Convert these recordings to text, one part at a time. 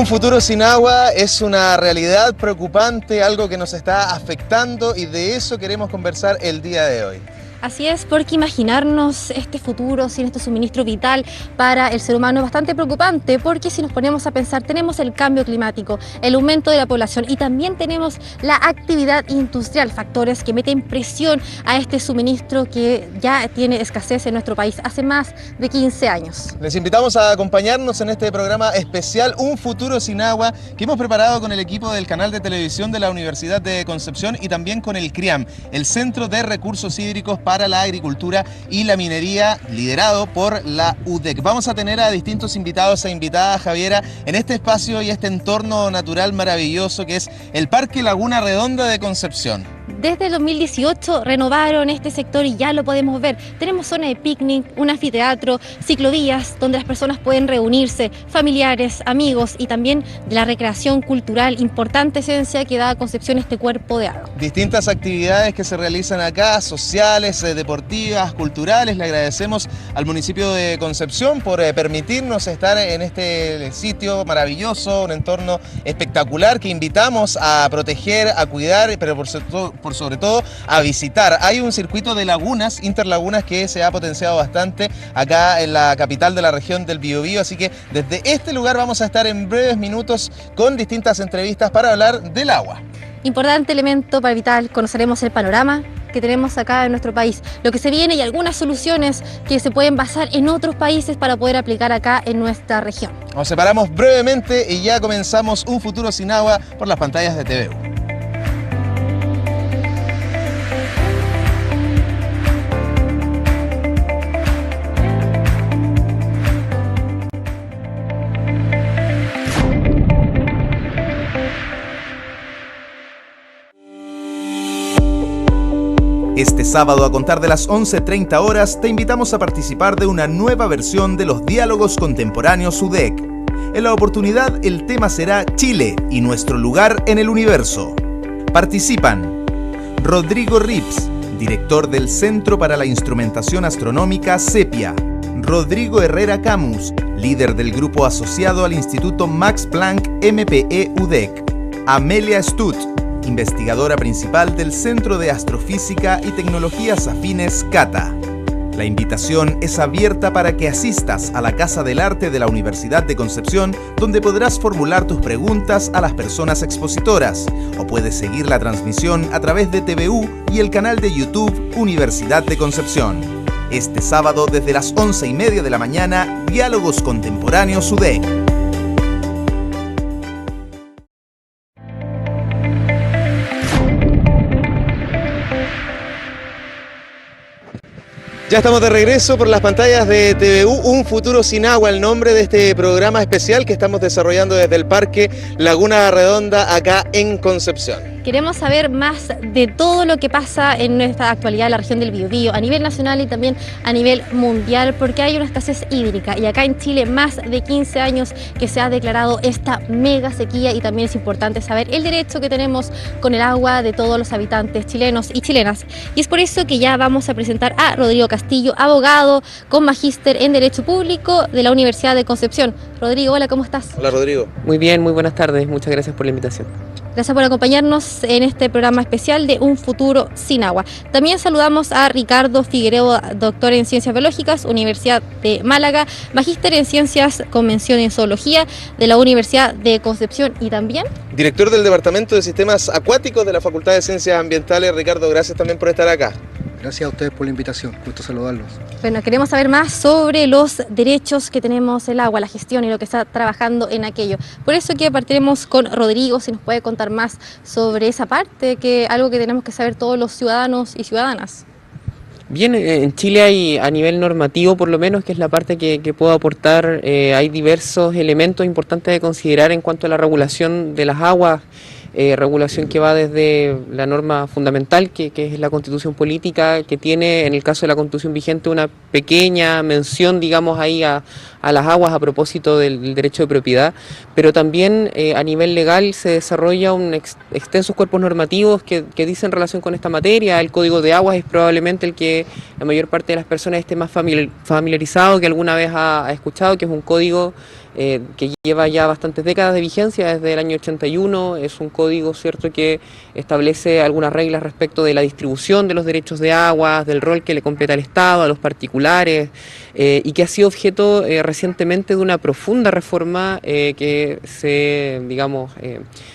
Un futuro sin agua es una realidad preocupante, algo que nos está afectando y de eso queremos conversar el día de hoy. Así es, porque imaginarnos este futuro sin este suministro vital para el ser humano es bastante preocupante, porque si nos ponemos a pensar, tenemos el cambio climático, el aumento de la población y también tenemos la actividad industrial, factores que meten presión a este suministro que ya tiene escasez en nuestro país hace más de 15 años. Les invitamos a acompañarnos en este programa especial Un futuro sin agua que hemos preparado con el equipo del canal de televisión de la Universidad de Concepción y también con el CRIAM, el Centro de Recursos Hídricos para la Agricultura y la Minería, liderado por la UDEC. Vamos a tener a distintos invitados e invitadas, Javiera, en este espacio y este entorno natural maravilloso que es el Parque Laguna Redonda de Concepción. Desde el 2018 renovaron este sector y ya lo podemos ver. Tenemos zona de picnic, un anfiteatro, ciclovías donde las personas pueden reunirse, familiares, amigos y también de la recreación cultural, importante esencia que da a Concepción este cuerpo de agua. Distintas actividades que se realizan acá, sociales, deportivas, culturales. Le agradecemos al municipio de Concepción por permitirnos estar en este sitio maravilloso, un entorno espectacular que invitamos a proteger, a cuidar, pero por sobre todo a visitar. Hay un circuito de lagunas, interlagunas, que se ha potenciado bastante acá en la capital de la región del Biobío, así que desde este lugar vamos a estar en breves minutos con distintas entrevistas para hablar del agua. Importante elemento para evitar, conoceremos el panorama que tenemos acá en nuestro país, lo que se viene y algunas soluciones que se pueden basar en otros países para poder aplicar acá en nuestra región. Nos separamos brevemente y ya comenzamos Un futuro sin agua por las pantallas de TVU. Este sábado, a contar de las 11:30 horas, te invitamos a participar de una nueva versión de los Diálogos Contemporáneos UDEC. En la oportunidad, el tema será Chile y nuestro lugar en el universo. Participan Rodrigo Rips, director del Centro para la Instrumentación Astronómica CEPIA; Rodrigo Herrera Camus, líder del grupo asociado al Instituto Max Planck MPE UDEC; Amelia Stutt, investigadora principal del Centro de Astrofísica y Tecnologías Afines CATA. La invitación es abierta para que asistas a la Casa del Arte de la Universidad de Concepción, donde podrás formular tus preguntas a las personas expositoras, o puedes seguir la transmisión a través de TVU y el canal de YouTube Universidad de Concepción. Este sábado, desde las 11:30 de la mañana, Diálogos Contemporáneos UDEC. Ya estamos de regreso por las pantallas de TVU, Un futuro sin agua, el nombre de este programa especial que estamos desarrollando desde el Parque Laguna Redonda acá en Concepción. Queremos saber más de todo lo que pasa en nuestra actualidad en la región del Biobío, a nivel nacional y también a nivel mundial, porque hay una escasez hídrica y acá en Chile más de 15 años que se ha declarado esta mega sequía y también es importante saber el derecho que tenemos con el agua de todos los habitantes chilenos y chilenas. Y es por eso que ya vamos a presentar a Rodrigo Castillo, abogado con magíster en Derecho Público de la Universidad de Concepción. Rodrigo, hola, ¿cómo estás? Hola, Rodrigo. Muy bien, muy buenas tardes. Muchas gracias por la invitación. Gracias por acompañarnos en este programa especial de Un futuro sin agua. También saludamos a Ricardo Figueredo, doctor en Ciencias Biológicas, Universidad de Málaga, magíster en Ciencias con mención en Zoología de la Universidad de Concepción y también director del Departamento de Sistemas Acuáticos de la Facultad de Ciencias Ambientales. Ricardo, gracias también por estar acá. Gracias a ustedes por la invitación, gusto saludarlos. Bueno, queremos saber más sobre los derechos que tenemos el agua, la gestión y lo que está trabajando en aquello. Por eso que partiremos con Rodrigo, si nos puede contar más sobre esa parte, que algo que tenemos que saber todos los ciudadanos y ciudadanas. Bien, en Chile hay, a nivel normativo por lo menos, que es la parte que puedo aportar, hay diversos elementos importantes de considerar en cuanto a la regulación de las aguas. Regulación que va desde la norma fundamental, que es la Constitución Política, que tiene, en el caso de la Constitución vigente, una pequeña mención, digamos, ahí a las aguas a propósito del derecho de propiedad, pero también a nivel legal se desarrolla extensos cuerpos normativos que dicen relación con esta materia. El Código de Aguas es probablemente el que la mayor parte de las personas esté más familiarizado, que alguna vez ha escuchado, que es un código que lleva ya bastantes décadas de vigencia, desde el año 81, es un código, ¿cierto?, que establece algunas reglas respecto de la distribución de los derechos de aguas, del rol que le compete al Estado, a los particulares, y que ha sido objeto recientemente de una profunda reforma que se, digamos,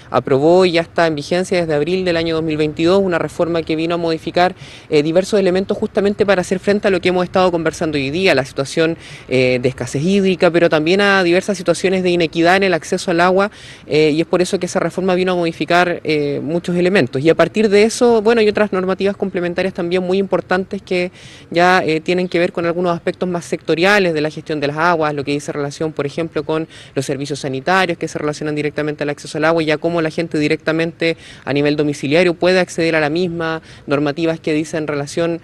aprobó y ya está en vigencia desde abril del año 2022, una reforma que vino a modificar diversos elementos justamente para hacer frente a lo que hemos estado conversando hoy día, la situación de escasez hídrica, pero también a diversas situaciones de inequidad en el acceso al agua, y es por eso que esa reforma vino a modificar muchos elementos. Y a partir de eso, bueno, hay otras normativas complementarias también muy importantes que ya tienen que ver con algunos aspectos más sectoriales de la gestión de las aguas, lo que dice relación, por ejemplo, con los servicios sanitarios que se relacionan directamente al acceso al agua y ya cómo la gente directamente a nivel domiciliario puede acceder a la misma, normativas que dicen relación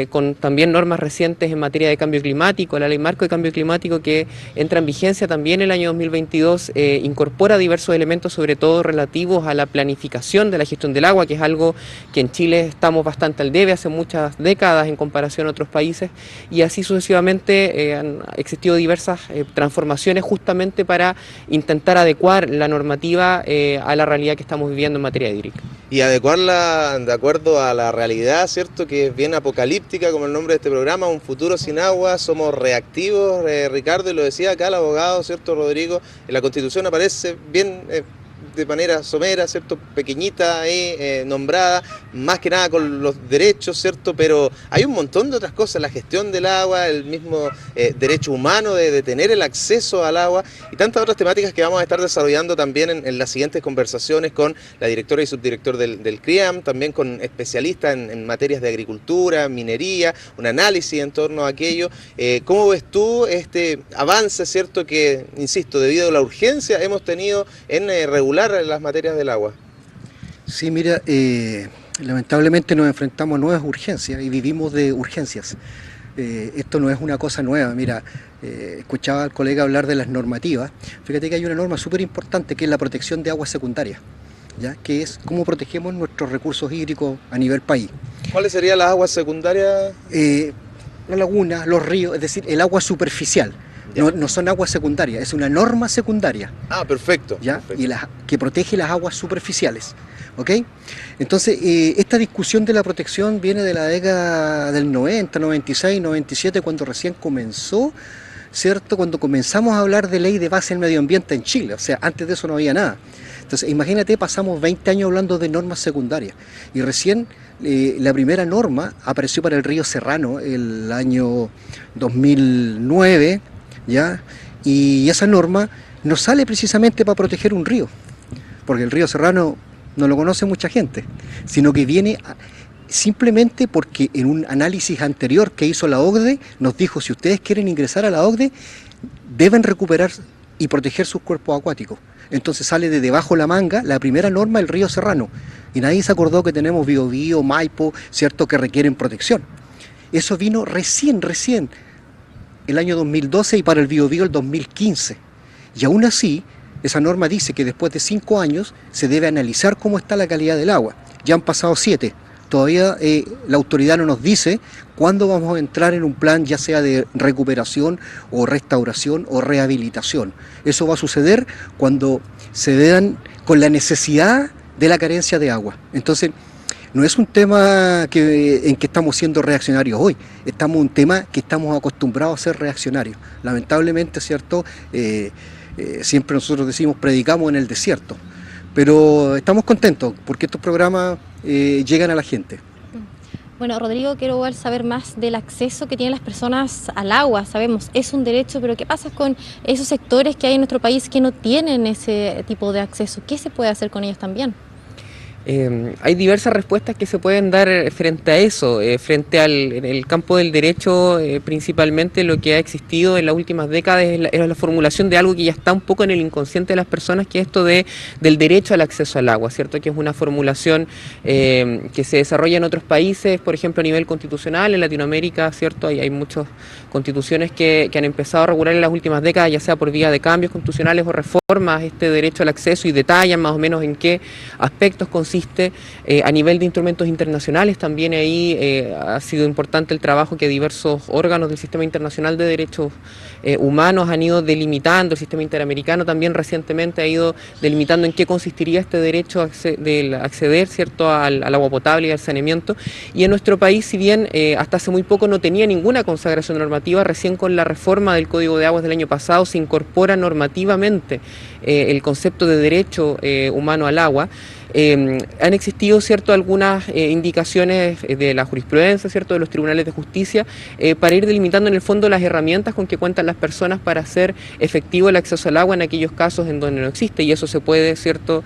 con también normas recientes en materia de cambio climático, la Ley Marco de Cambio Climático que entra en vigencia también el año 2022, incorpora diversos elementos, sobre todo relativos a la planificación de la gestión del agua, que es algo que en Chile estamos bastante al debe hace muchas décadas en comparación a otros países, y así sucesivamente han existido diversas transformaciones justamente para intentar adecuar la normativa a la realidad que estamos viviendo en materia hídrica. Y adecuarla de acuerdo a la realidad, ¿cierto?, que es bien apocalíptica, como el nombre de este programa, un futuro sin agua, somos reactivos, Ricardo, y lo decía acá el abogado, ¿cierto?, Rodrigo, en la Constitución aparece bien de manera somera, ¿cierto?, pequeñita ahí, nombrada, más que nada con los derechos, ¿cierto?, pero hay un montón de otras cosas, la gestión del agua, el mismo derecho humano de tener el acceso al agua y tantas otras temáticas que vamos a estar desarrollando también en las siguientes conversaciones con la directora y subdirector del CRIAM, también con especialistas en materias de agricultura, minería, un análisis en torno a aquello. ¿Cómo ves tú este avance, ¿cierto?, que, insisto, debido a la urgencia hemos tenido en regular las materias del agua? Sí, mira, lamentablemente nos enfrentamos a nuevas urgencias y vivimos de urgencias. Esto no es una cosa nueva. Mira, escuchaba al colega hablar de las normativas. Fíjate que hay una norma súper importante que es la protección de aguas secundarias, ¿ya?, que es cómo protegemos nuestros recursos hídricos a nivel país. ¿Cuáles serían las aguas secundarias? La laguna, los ríos, es decir, el agua superficial. No son aguas secundarias, es una norma secundaria. Ah, perfecto. ¿Ya? Perfecto. Y que protege las aguas superficiales. ¿Ok? Entonces, esta discusión de la protección viene de la década del 90, 96, 97, cuando recién comenzó, ¿cierto? Cuando comenzamos a hablar de ley de base del medio ambiente en Chile. O sea, antes de eso no había nada. Entonces, imagínate, pasamos 20 años hablando de normas secundarias. Y recién la primera norma apareció para el río Serrano el año 2009, ¿ya? Y esa norma no sale precisamente para proteger un río, porque el río Serrano no lo conoce mucha gente, sino que viene simplemente porque en un análisis anterior que hizo la OCDE nos dijo: si ustedes quieren ingresar a la OCDE, deben recuperar y proteger sus cuerpos acuáticos. Entonces sale de debajo la manga la primera norma, el río Serrano, y nadie se acordó que tenemos Biobío, Maipo, ¿cierto?, que requieren protección. Eso vino recién, el año 2012, y para el Biobío el 2015. Y aún así, esa norma dice que después de 5 años se debe analizar cómo está la calidad del agua. Ya han pasado 7. Todavía la autoridad no nos dice cuándo vamos a entrar en un plan, ya sea de recuperación o restauración o rehabilitación. Eso va a suceder cuando se vean con la necesidad de la carencia de agua. Entonces, no es un tema en que estamos siendo reaccionarios hoy, estamos en un tema que estamos acostumbrados a ser reaccionarios. Lamentablemente, ¿cierto? Siempre nosotros decimos, predicamos en el desierto, pero estamos contentos porque estos programas llegan a la gente. Bueno, Rodrigo, quiero saber más del acceso que tienen las personas al agua. Sabemos, es un derecho, pero ¿qué pasa con esos sectores que hay en nuestro país que no tienen ese tipo de acceso? ¿Qué se puede hacer con ellos también? Hay diversas respuestas que se pueden dar frente a eso, frente en el campo del derecho. Principalmente lo que ha existido en las últimas décadas es la formulación de algo que ya está un poco en el inconsciente de las personas, que es esto del derecho al acceso al agua, ¿cierto? Que es una formulación que se desarrolla en otros países, por ejemplo a nivel constitucional, en Latinoamérica, ¿cierto? Hay muchas constituciones que han empezado a regular en las últimas décadas, ya sea por vía de cambios constitucionales o reformas, este derecho al acceso, y detallan más o menos en qué aspectos consiste consiste. A nivel de instrumentos internacionales también ahí ha sido importante el trabajo que diversos órganos del sistema internacional de derechos humanos han ido delimitando. El sistema interamericano también recientemente ha ido delimitando en qué consistiría este derecho de acceder, ¿cierto?, al agua potable y al saneamiento. Y en nuestro país, si bien hasta hace muy poco no tenía ninguna consagración normativa, recién con la reforma del Código de Aguas del año pasado se incorpora normativamente el concepto de derecho humano al agua. Han existido, ¿cierto?, algunas indicaciones de la jurisprudencia, ¿cierto?, de los tribunales de justicia para ir delimitando en el fondo las herramientas con que cuentan las personas para hacer efectivo el acceso al agua en aquellos casos en donde no existe, y eso se puede, ¿cierto?,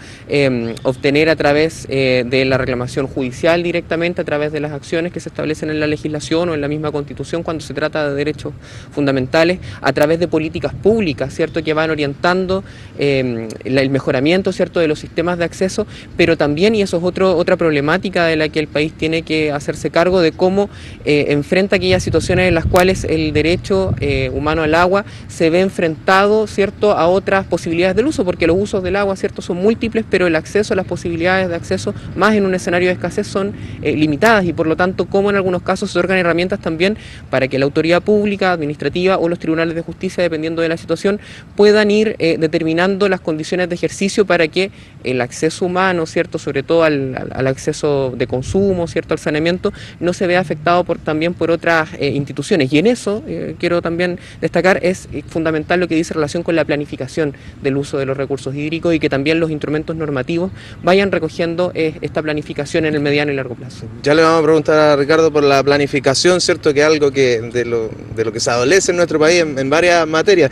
obtener a través de la reclamación judicial directamente, a través de las acciones que se establecen en la legislación o en la misma Constitución cuando se trata de derechos fundamentales, a través de políticas públicas, ¿cierto?, que van orientando el mejoramiento, ¿cierto?, de los sistemas de acceso, pero también, y eso es otra problemática de la que el país tiene que hacerse cargo, de cómo enfrenta aquellas situaciones en las cuales el derecho humano al agua se ve enfrentado, ¿cierto?, a otras posibilidades del uso, porque los usos del agua, ¿cierto?, son múltiples, pero el acceso, las posibilidades de acceso, más en un escenario de escasez, son limitadas, y por lo tanto, cómo en algunos casos se otorgan herramientas también para que la autoridad pública, administrativa o los tribunales de justicia, dependiendo de la situación, puedan ir determinando las condiciones de ejercicio para que el acceso humano, ¿cierto?, sobre todo al acceso de consumo, ¿cierto?, al saneamiento, no se vea afectado también por otras instituciones. Y en eso, quiero también destacar, es fundamental lo que dice relación con la planificación del uso de los recursos hídricos, y que también los instrumentos normativos vayan recogiendo esta planificación en el mediano y largo plazo. Ya le vamos a preguntar a Ricardo por la planificación, ¿cierto?, que es algo de lo que se adolece en nuestro país en varias materias.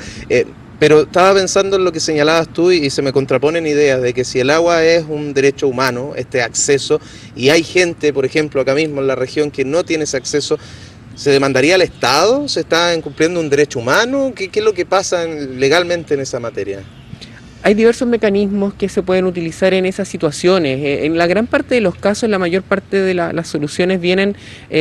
Pero estaba pensando en lo que señalabas tú y se me contraponen ideas de que si el agua es un derecho humano, este acceso, y hay gente, por ejemplo, acá mismo en la región que no tiene ese acceso, ¿se demandaría al Estado? ¿Se está incumpliendo un derecho humano? ¿Qué es lo que pasa legalmente en esa materia? Hay diversos mecanismos que se pueden utilizar en esas situaciones. En la gran parte de los casos, la mayor parte de las soluciones vienen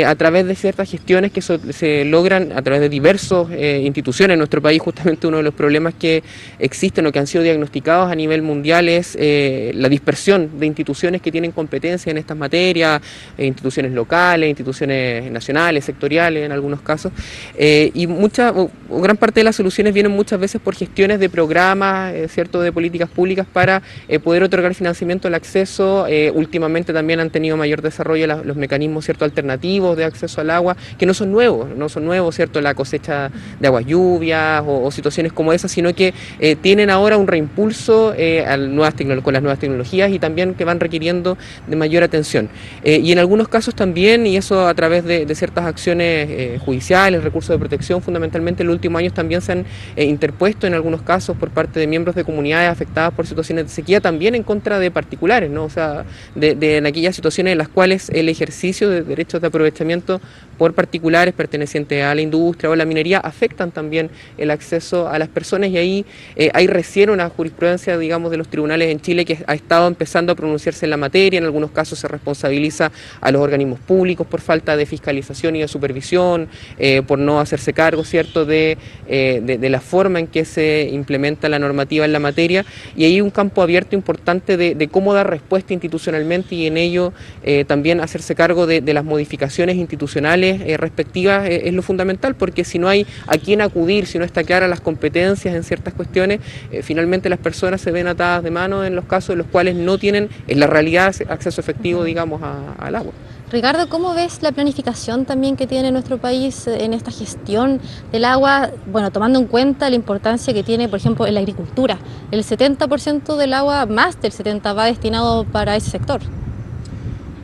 a través de ciertas gestiones que se logran a través de diversas instituciones. En nuestro país, justamente uno de los problemas que existen o que han sido diagnosticados a nivel mundial es la dispersión de instituciones que tienen competencia en estas materias, instituciones locales, instituciones nacionales, sectoriales en algunos casos. Y gran parte de las soluciones vienen muchas veces por gestiones de programas, ¿cierto?, de políticas públicas para poder otorgar financiamiento al acceso. Últimamente también han tenido mayor desarrollo los mecanismos, ¿cierto?, alternativos de acceso al agua, que no son nuevos, ¿cierto?, la cosecha de aguas lluvias o situaciones como esas, sino que tienen ahora un reimpulso con las nuevas tecnologías, y también que van requiriendo de mayor atención. Y en algunos casos también, y eso a través de ciertas acciones judiciales, recursos de protección, fundamentalmente en los últimos años también se han interpuesto en algunos casos por parte de miembros de comunidades afectadas por situaciones de sequía, también en contra de particulares, ¿no? O sea, en aquellas situaciones en las cuales el ejercicio de derechos de aprovechamiento por particulares pertenecientes a la industria o a la minería afectan también el acceso a las personas, y ahí hay recién una jurisprudencia, digamos, de los tribunales en Chile que ha estado empezando a pronunciarse en la materia. En algunos casos se responsabiliza a los organismos públicos por falta de fiscalización y de supervisión, por no hacerse cargo, ¿cierto?, de la forma en que se implementa la normativa en la materia, y hay un campo abierto importante de cómo dar respuesta institucionalmente, y en ello también hacerse cargo de las modificaciones institucionales respectivas es lo fundamental, porque si no hay a quién acudir, si no está clara las competencias en ciertas cuestiones, finalmente las personas se ven atadas de mano en los casos en los cuales no tienen en la realidad acceso efectivo, digamos, al agua. Ricardo, ¿cómo ves la planificación también que tiene nuestro país en esta gestión del agua? Bueno, tomando en cuenta la importancia que tiene, por ejemplo, en la agricultura. El 70% del agua, más del 70%, va destinado para ese sector.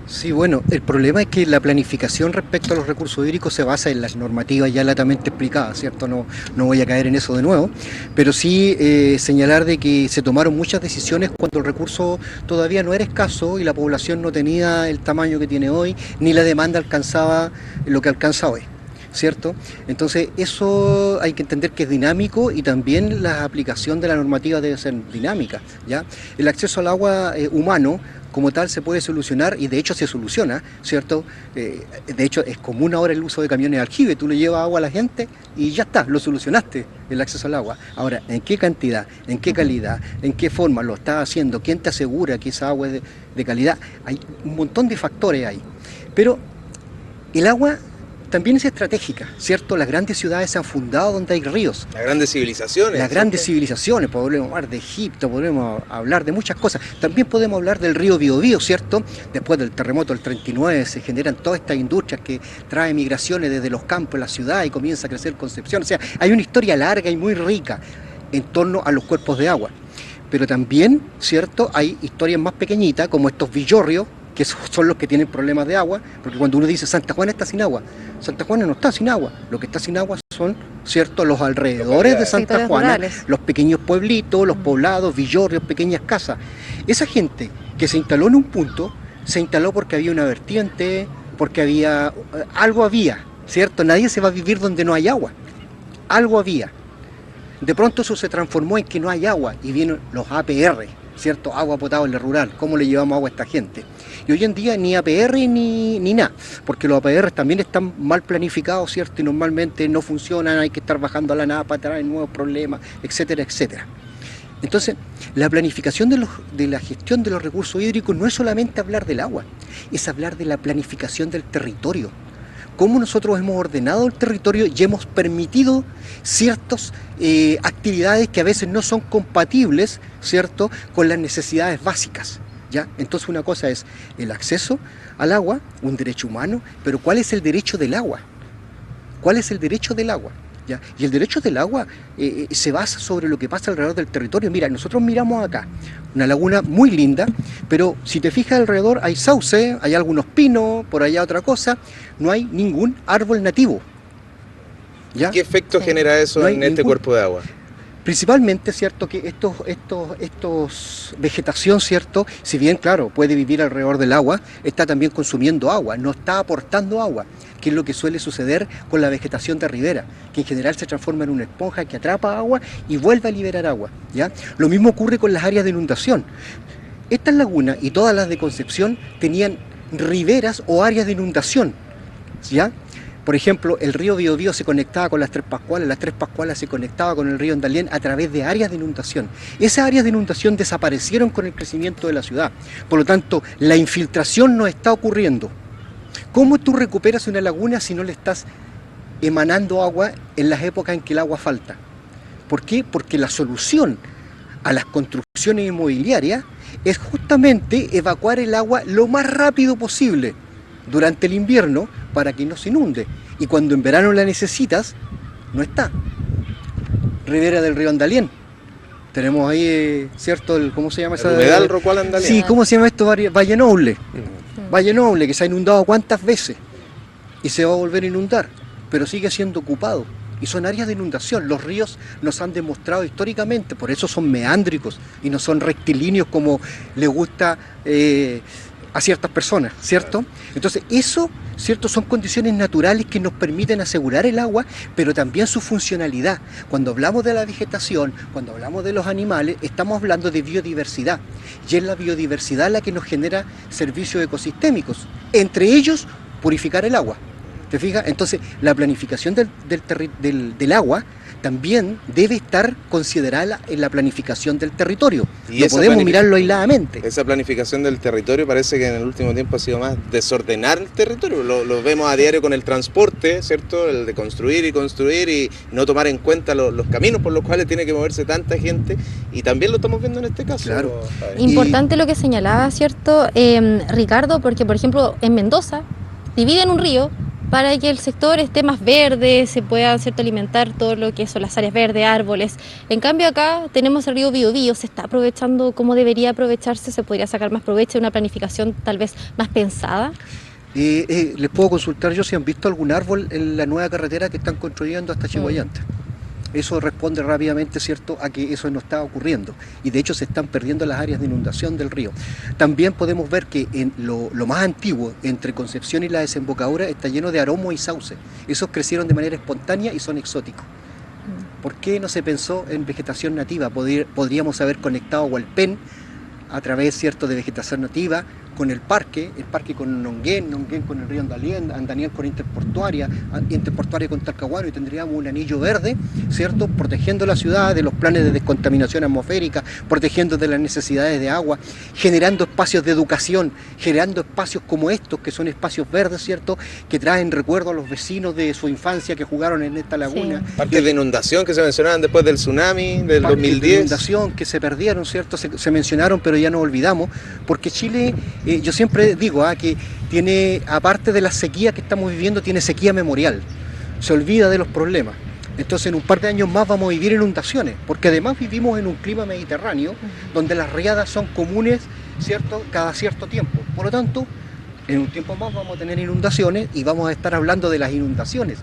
Sí, bueno, el problema es que la planificación respecto a los recursos hídricos se basa en las normativas ya latamente explicadas, ¿cierto? No voy a caer en eso de nuevo, pero sí señalar de que se tomaron muchas decisiones cuando el recurso todavía no era escaso y la población no tenía el tamaño que tiene hoy, ni la demanda alcanzaba lo que alcanza hoy. ¿cierto? Entonces eso hay que entender que es dinámico y también la aplicación de la normativa debe ser dinámica, ¿ya? El acceso al agua humano como tal se puede solucionar y de hecho se soluciona, ¿cierto? De hecho es común ahora el uso de camiones de aljibe, tú le llevas agua a la gente y ya está, lo solucionaste, el acceso al agua. Ahora, ¿en qué cantidad, en qué calidad, en qué forma lo estás haciendo? ¿Quién te asegura que esa agua es de calidad? Hay un montón de factores ahí, pero el agua también es estratégica, ¿cierto? Las grandes ciudades se han fundado donde hay ríos. Las grandes civilizaciones. Las grandes civilizaciones, podemos hablar de Egipto, podemos hablar de muchas cosas. También podemos hablar del río Biobío, ¿cierto? Después del terremoto del 39 se generan todas estas industrias que traen migraciones desde los campos a la ciudad y comienza a crecer Concepción. O sea, hay una historia larga y muy rica en torno a los cuerpos de agua. Pero también, ¿cierto? Hay historias más pequeñitas como estos villorrios, que son los que tienen problemas de agua, porque cuando uno dice Santa Juana está sin agua, Santa Juana no está sin agua, lo que está sin agua son, ¿cierto?, los alrededores de Santa Juana, los pequeños pueblitos, los poblados, villorrios, pequeñas casas. Esa gente que se instaló en un punto, se instaló porque había una vertiente, porque algo había, ¿cierto? Nadie se va a vivir donde no hay agua, algo había. De pronto eso se transformó en que no hay agua y vienen los APR, ¿cierto? Agua potable rural, ¿cómo le llevamos agua a esta gente? Y hoy en día ni APR ni nada, porque los APR también están mal planificados, ¿cierto? Y normalmente no funcionan, hay que estar bajando a la nada para traer nuevos problemas, etcétera, etcétera. Entonces, la planificación de la gestión de los recursos hídricos no es solamente hablar del agua, es hablar de la planificación del territorio. Cómo nosotros hemos ordenado el territorio y hemos permitido ciertas actividades que a veces no son compatibles, ¿cierto?, con las necesidades básicas, ¿ya? Entonces una cosa es el acceso al agua, un derecho humano, pero ¿cuál es el derecho del agua? ¿Cuál es el derecho del agua? ¿Ya? Y el derecho del agua se basa sobre lo que pasa alrededor del territorio. Mira, nosotros miramos acá, una laguna muy linda, pero si te fijas alrededor hay sauce, hay algunos pinos, por allá otra cosa, no hay ningún árbol nativo. ¿Ya? ¿Qué efecto genera eso No hay en este ningún. cuerpo de agua? Principalmente, ¿cierto?, que estos vegetación, ¿cierto?, si bien, claro, puede vivir alrededor del agua, está también consumiendo agua, no está aportando agua, que es lo que suele suceder con la vegetación de ribera, que en general se transforma en una esponja que atrapa agua y vuelve a liberar agua, ¿ya? Lo mismo ocurre con las áreas de inundación. Estas lagunas y todas las de Concepción tenían riberas o áreas de inundación, ¿ya? Por ejemplo, el río Biobío se conectaba con las Tres Pascuales se conectaba con el río Andalién a través de áreas de inundación. Esas áreas de inundación desaparecieron con el crecimiento de la ciudad. Por lo tanto, la infiltración no está ocurriendo. ¿Cómo tú recuperas una laguna si no le estás emanando agua en las épocas en que el agua falta? ¿Por qué? Porque la solución a las construcciones inmobiliarias es justamente evacuar el agua lo más rápido posible durante el invierno para que no se inunde. Y cuando en verano la necesitas, no está. Ribera del río Andalién. Tenemos ahí, ¿cierto? ¿Cómo se llama esa? El humedal Rocual Andalién. Sí, ¿cómo se llama esto? Valle Noble. Valle Noble, que se ha inundado cuántas veces y se va a volver a inundar, pero sigue siendo ocupado. Y son áreas de inundación. Los ríos nos han demostrado históricamente, por eso son meándricos y no son rectilíneos como le gusta a ciertas personas, ¿cierto? Entonces eso, ¿cierto?, son condiciones naturales que nos permiten asegurar el agua, pero también su funcionalidad. Cuando hablamos de la vegetación, cuando hablamos de los animales, estamos hablando de biodiversidad. Y es la biodiversidad la que nos genera servicios ecosistémicos, entre ellos purificar el agua. ¿Te fijas? Entonces la planificación del agua también debe estar considerada en la planificación del territorio. No podemos mirarlo aisladamente. Esa planificación del territorio parece que en el último tiempo ha sido más desordenar el territorio. Lo vemos a diario con el transporte, ¿cierto? El de construir y no tomar en cuenta los caminos por los cuales tiene que moverse tanta gente. Y también lo estamos viendo en este caso. Claro. Importante lo que señalaba, ¿cierto, Ricardo? Porque, por ejemplo, en Mendoza dividen un río para que el sector esté más verde, se pueda, ¿cierto?, alimentar todo lo que son las áreas verdes, árboles. En cambio acá tenemos el río Biobío, se está aprovechando como debería aprovecharse, se podría sacar más provecho de una planificación tal vez más pensada. Les puedo consultar yo si han visto algún árbol en la nueva carretera que están construyendo hasta Chihuayante. eso responde rápidamente, ¿cierto?, a que eso no está ocurriendo. Y de hecho se están perdiendo las áreas de inundación del río. También podemos ver que en lo más antiguo, entre Concepción y la desembocadura, está lleno de aromos y sauces. Esos crecieron de manera espontánea y son exóticos. ¿Por qué no se pensó en vegetación nativa? Podríamos haber conectado Hualpén a través, ¿cierto?, de vegetación nativa con el parque con Nonguén con el río Andaniel con Interportuaria con Talcahuano, y tendríamos un anillo verde, ¿cierto?, protegiendo la ciudad de los planes de descontaminación atmosférica, protegiendo de las necesidades de agua, generando espacios de educación, generando espacios como estos, que son espacios verdes, ¿cierto?, que traen recuerdo a los vecinos de su infancia que jugaron en esta laguna. Sí. Parques de inundación que se mencionaban después del tsunami del 2010. De inundación que se perdieron, ¿cierto?, se mencionaron, pero ya nos olvidamos, porque Chile... yo siempre digo que tiene, aparte de la sequía que estamos viviendo, tiene sequía memorial. Se olvida de los problemas. Entonces en un par de años más vamos a vivir inundaciones, porque además vivimos en un clima mediterráneo donde las riadas son comunes, ¿cierto?, cada cierto tiempo. Por lo tanto, en un tiempo más vamos a tener inundaciones y vamos a estar hablando de las inundaciones,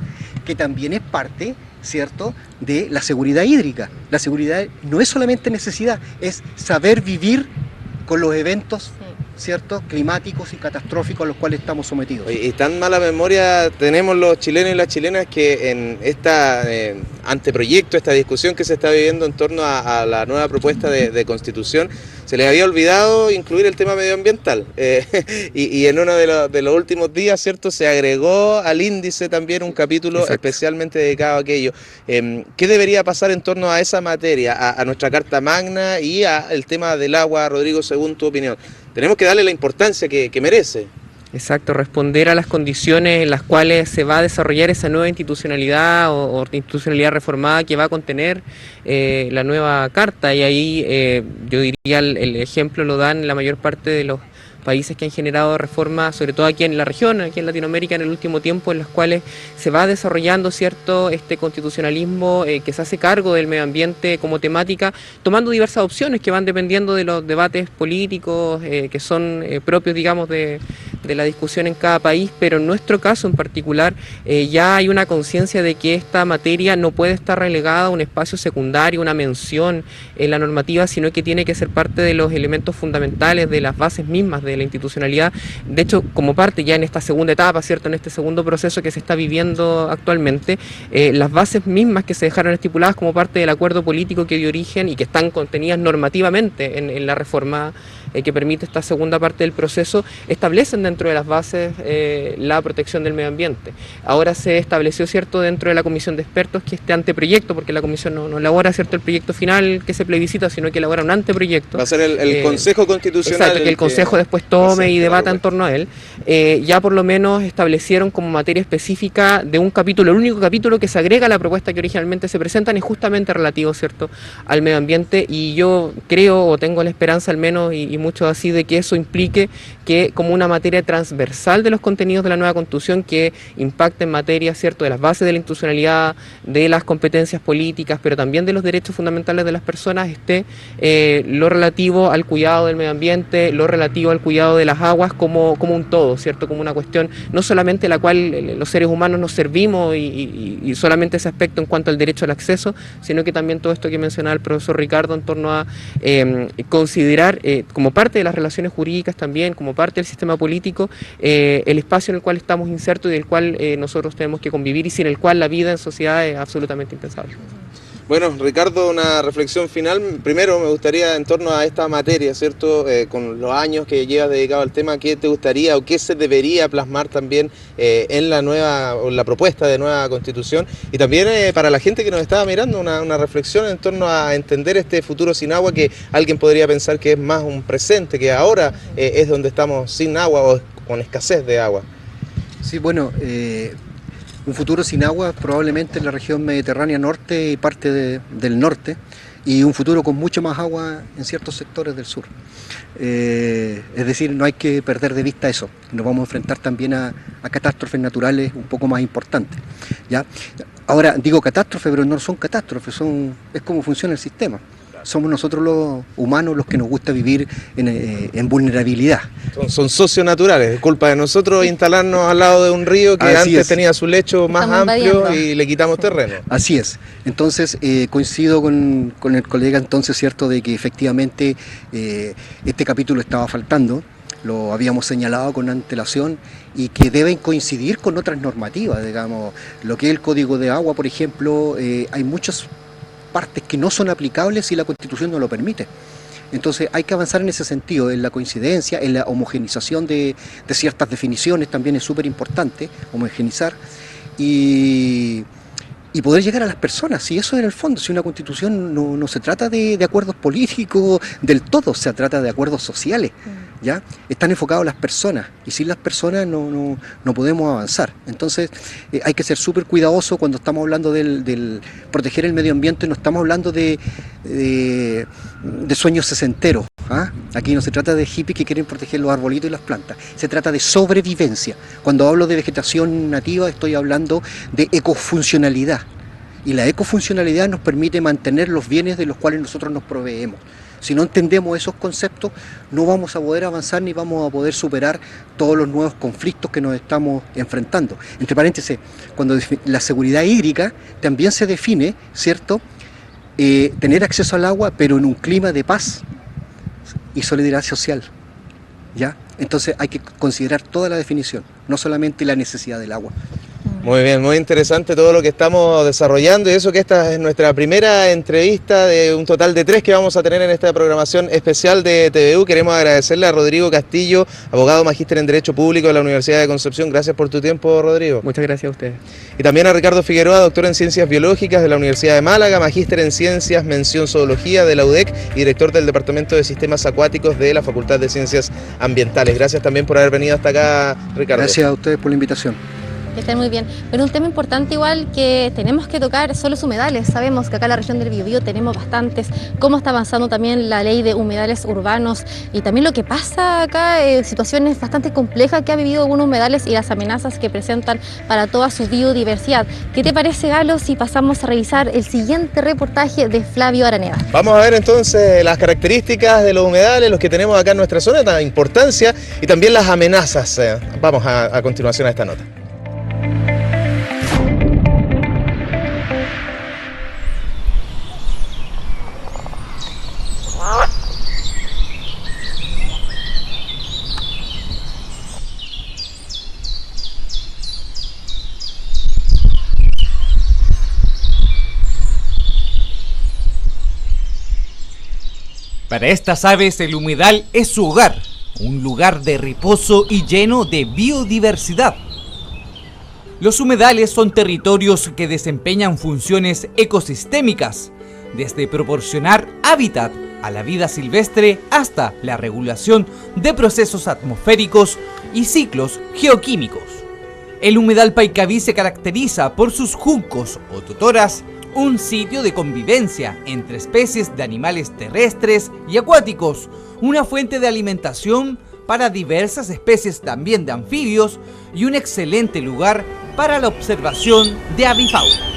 que también es parte, ¿cierto?, de la seguridad hídrica. La seguridad no es solamente necesidad, es saber vivir con los eventos, ¿cierto?, climáticos y catastróficos a los cuales estamos sometidos. Y tan mala memoria tenemos los chilenos y las chilenas que en esta anteproyecto, esta discusión que se está viviendo en torno a la nueva propuesta de constitución, se les había olvidado incluir el tema medioambiental. Y en uno de los últimos días, ¿cierto?, se agregó al índice también un capítulo especialmente dedicado a aquello. ¿Qué debería pasar en torno a esa materia, a nuestra Carta Magna y al tema del agua, Rodrigo, según tu opinión? Tenemos que darle la importancia que merece. Exacto, responder a las condiciones en las cuales se va a desarrollar esa nueva institucionalidad o institucionalidad reformada que va a contener la nueva carta. Y ahí yo diría el ejemplo lo dan la mayor parte de los países que han generado reformas, sobre todo aquí en la región, aquí en Latinoamérica en el último tiempo, en los cuales se va desarrollando, ¿cierto?, este constitucionalismo que se hace cargo del medio ambiente como temática, tomando diversas opciones que van dependiendo de los debates políticos que son propios, digamos, de la discusión en cada país, pero en nuestro caso en particular ya hay una conciencia de que esta materia no puede estar relegada a un espacio secundario, una mención en la normativa, sino que tiene que ser parte de los elementos fundamentales, de las bases mismas de la institucionalidad. De hecho, como parte ya en esta segunda etapa, ¿cierto?, en este segundo proceso que se está viviendo actualmente, las bases mismas que se dejaron estipuladas como parte del acuerdo político que dio origen y que están contenidas normativamente en la reforma que permite esta segunda parte del proceso, establecen dentro de las bases la protección del medio ambiente. Ahora se estableció, ¿cierto?, dentro de la comisión de expertos que este anteproyecto, porque la comisión no elabora, ¿cierto?, el proyecto final que se plebiscita, sino que elabora un anteproyecto. Va a ser el Consejo Constitucional. Exacto, que el Consejo después tome y debata en torno a él. Ya por lo menos establecieron como materia específica de un capítulo, el único capítulo que se agrega a la propuesta que originalmente se presentan es justamente relativo, ¿cierto?, al medio ambiente, y yo creo o tengo la esperanza al menos y mucho así de que eso implique que como una materia transversal de los contenidos de la nueva Constitución que impacte en materia, ¿cierto?, de las bases de la institucionalidad, de las competencias políticas, pero también de los derechos fundamentales de las personas, esté lo relativo al cuidado del medio ambiente, lo relativo al cuidado de las aguas como un todo, ¿cierto?, como una cuestión no solamente la cual los seres humanos nos servimos y solamente ese aspecto en cuanto al derecho al acceso, sino que también todo esto que mencionaba el profesor Ricardo en torno a considerar como parte de las relaciones jurídicas también, como parte del sistema político, el espacio en el cual estamos insertos y del cual nosotros tenemos que convivir y sin el cual la vida en sociedad es absolutamente impensable. Bueno, Ricardo, una reflexión final. Primero me gustaría, en torno a esta materia, ¿cierto?, con los años que llevas dedicado al tema, ¿qué te gustaría o qué se debería plasmar también en la propuesta de nueva Constitución? Y también para la gente que nos estaba mirando, una reflexión en torno a entender este futuro sin agua, que alguien podría pensar que es más un presente, que ahora es donde estamos sin agua o con escasez de agua. Sí, bueno, un futuro sin agua probablemente en la región mediterránea norte y parte del norte, y un futuro con mucho más agua en ciertos sectores del sur. Es decir, no hay que perder de vista eso. Nos vamos a enfrentar también a catástrofes naturales un poco más importantes, ¿ya? Ahora, digo catástrofe, pero no son catástrofes, es como funciona el sistema. somos nosotros los humanos los que nos gusta vivir en vulnerabilidad. Son socios naturales, es culpa de nosotros instalarnos al lado de un río que antes tenía su lecho más amplio y le quitamos terreno. Así es. Entonces coincido con el colega entonces, ¿cierto?, de que efectivamente este capítulo estaba faltando, lo habíamos señalado con antelación y que deben coincidir con otras normativas, digamos, lo que es el Código de Agua, por ejemplo, hay muchas partes que no son aplicables si la Constitución no lo permite. Entonces hay que avanzar en ese sentido, en la coincidencia, en la homogenización de ciertas definiciones, también es súper importante homogenizar y poder llegar a las personas, si eso en el fondo, si una Constitución no se trata de acuerdos políticos del todo, se trata de acuerdos sociales, ¿ya? Están enfocados a las personas y sin las personas no podemos avanzar. Entonces hay que ser súper cuidadoso cuando estamos hablando del proteger el medio ambiente, no estamos hablando de sueños sesenteros. Aquí no se trata de hippies que quieren proteger los arbolitos y las plantas, se trata de sobrevivencia. Cuando hablo de vegetación nativa estoy hablando de ecofuncionalidad y la ecofuncionalidad nos permite mantener los bienes de los cuales nosotros nos proveemos. Si no entendemos esos conceptos no vamos a poder avanzar ni vamos a poder superar todos los nuevos conflictos que nos estamos enfrentando. Entre paréntesis, cuando la seguridad hídrica también se define, ¿cierto?, tener acceso al agua pero en un clima de paz y solidaridad social, ¿ya? Entonces hay que considerar toda la definición, no solamente la necesidad del agua. Muy bien, muy interesante todo lo que estamos desarrollando y eso que esta es nuestra primera entrevista de un total de 3 que vamos a tener en esta programación especial de TVU. Queremos agradecerle a Rodrigo Castillo, abogado magíster en Derecho Público de la Universidad de Concepción. Gracias por tu tiempo, Rodrigo. Muchas gracias a ustedes. Y también a Ricardo Figueroa, doctor en Ciencias Biológicas de la Universidad de Málaga, magíster en Ciencias, mención Zoología de la UDEC y director del Departamento de Sistemas Acuáticos de la Facultad de Ciencias Ambientales. Gracias también por haber venido hasta acá, Ricardo. Gracias a ustedes por la invitación. Que estén muy bien. Pero un tema importante igual que tenemos que tocar son los humedales. Sabemos que acá en la región del Biobío tenemos bastantes. Cómo está avanzando también la ley de humedales urbanos y también lo que pasa acá, situaciones bastante complejas que ha vivido algunos humedales y las amenazas que presentan para toda su biodiversidad. ¿Qué te parece, Galo, si pasamos a revisar el siguiente reportaje de Flavio Araneda? Vamos a ver entonces las características de los humedales, los que tenemos acá en nuestra zona, la importancia y también las amenazas. Vamos a continuación a esta nota. Para estas aves el humedal es su hogar, un lugar de reposo y lleno de biodiversidad. Los humedales son territorios que desempeñan funciones ecosistémicas, desde proporcionar hábitat a la vida silvestre hasta la regulación de procesos atmosféricos y ciclos geoquímicos. El humedal Paicaví se caracteriza por sus juncos o totoras, un sitio de convivencia entre especies de animales terrestres y acuáticos, una fuente de alimentación para diversas especies también de anfibios y un excelente lugar para la observación de avifauna.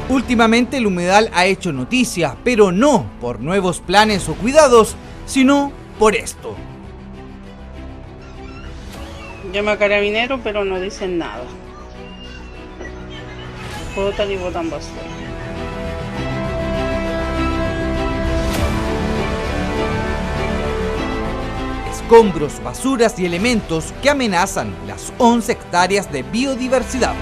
Últimamente el humedal ha hecho noticia, pero no por nuevos planes o cuidados, sino por esto. Llama a carabineros, pero no dicen nada. Botan y botan basura. Escombros, basuras y elementos que amenazan las 11 hectáreas de biodiversidad.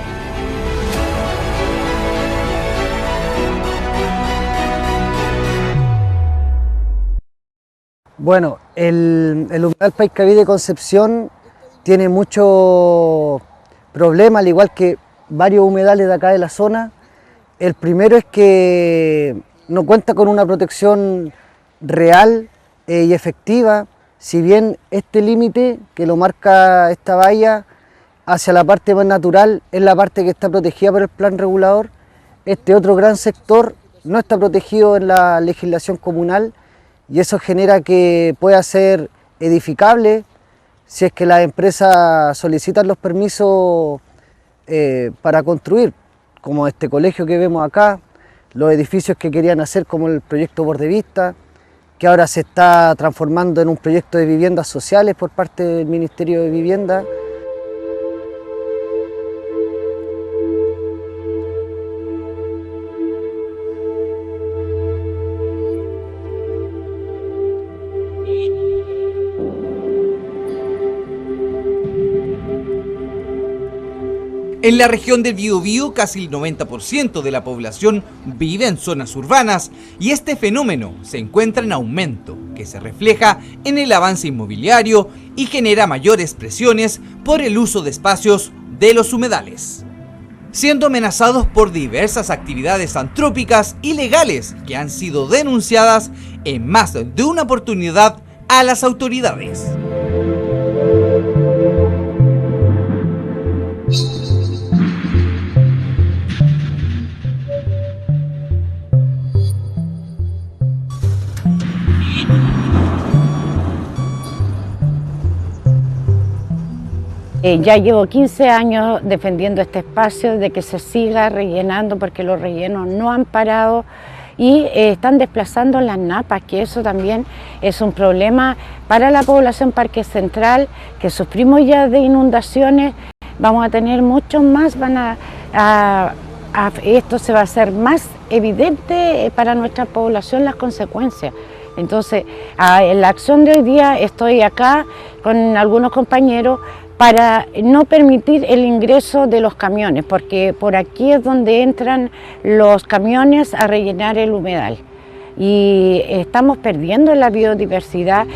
Bueno, el humedal Paiscaví de Concepción tiene muchos problemas, al igual que varios humedales de acá de la zona. El primero es que no cuenta con una protección real y efectiva, si bien este límite que lo marca esta valla hacia la parte más natural es la parte que está protegida por el plan regulador. Este otro gran sector no está protegido en la legislación comunal y eso genera que pueda ser edificable si es que las empresas solicitan los permisos para construir, como este colegio que vemos acá, los edificios que querían hacer como el proyecto Bordevista, que ahora se está transformando en un proyecto de viviendas sociales por parte del Ministerio de Vivienda. En la región del Biobío, casi el 90% de la población vive en zonas urbanas y este fenómeno se encuentra en aumento, que se refleja en el avance inmobiliario y genera mayores presiones por el uso de espacios de los humedales, siendo amenazados por diversas actividades antrópicas ilegales que han sido denunciadas en más de una oportunidad a las autoridades. Ya llevo 15 años defendiendo este espacio de que se siga rellenando porque los rellenos no han parado y están desplazando las napas, que eso también es un problema para la población Parque Central, que sufrimos ya de inundaciones. Vamos a tener muchos más, esto se va a hacer más evidente para nuestra población las consecuencias. Entonces, en la acción de hoy día estoy acá con algunos compañeros para no permitir el ingreso de los camiones, porque por aquí es donde entran los camiones a rellenar el humedal. Y estamos perdiendo la biodiversidad.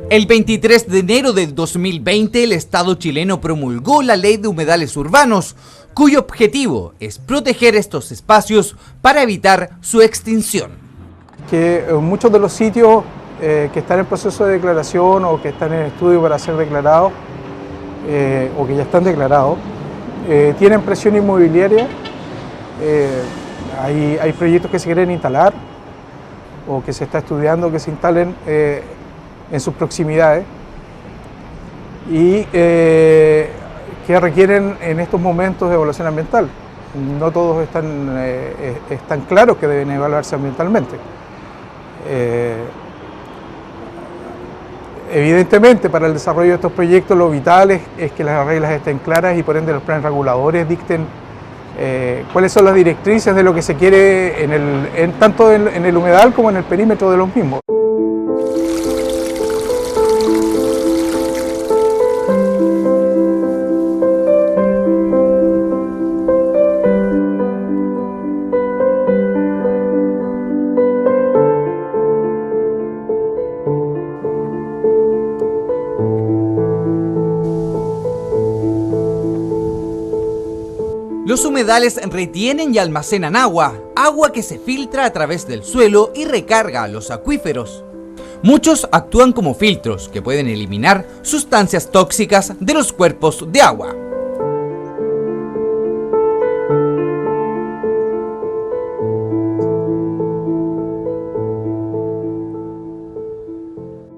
El 23 de enero del 2020, el Estado chileno promulgó la Ley de Humedales Urbanos, cuyo objetivo es proteger estos espacios para evitar su extinción. Que muchos de los sitios que están en proceso de declaración o que están en estudio para ser declarados o que ya están declarados, tienen presión inmobiliaria, hay proyectos que se quieren instalar o que se está estudiando que se instalen en sus proximidades y que requieren en estos momentos de evaluación ambiental. No todos están claros que deben evaluarse ambientalmente. Evidentemente, para el desarrollo de estos proyectos lo vital es que las reglas estén claras y por ende los planes reguladores dicten cuáles son las directrices de lo que se quiere tanto en el humedal como en el perímetro de los mismos. Los humedales retienen y almacenan agua que se filtra a través del suelo y recarga a los acuíferos. Muchos actúan como filtros que pueden eliminar sustancias tóxicas de los cuerpos de agua.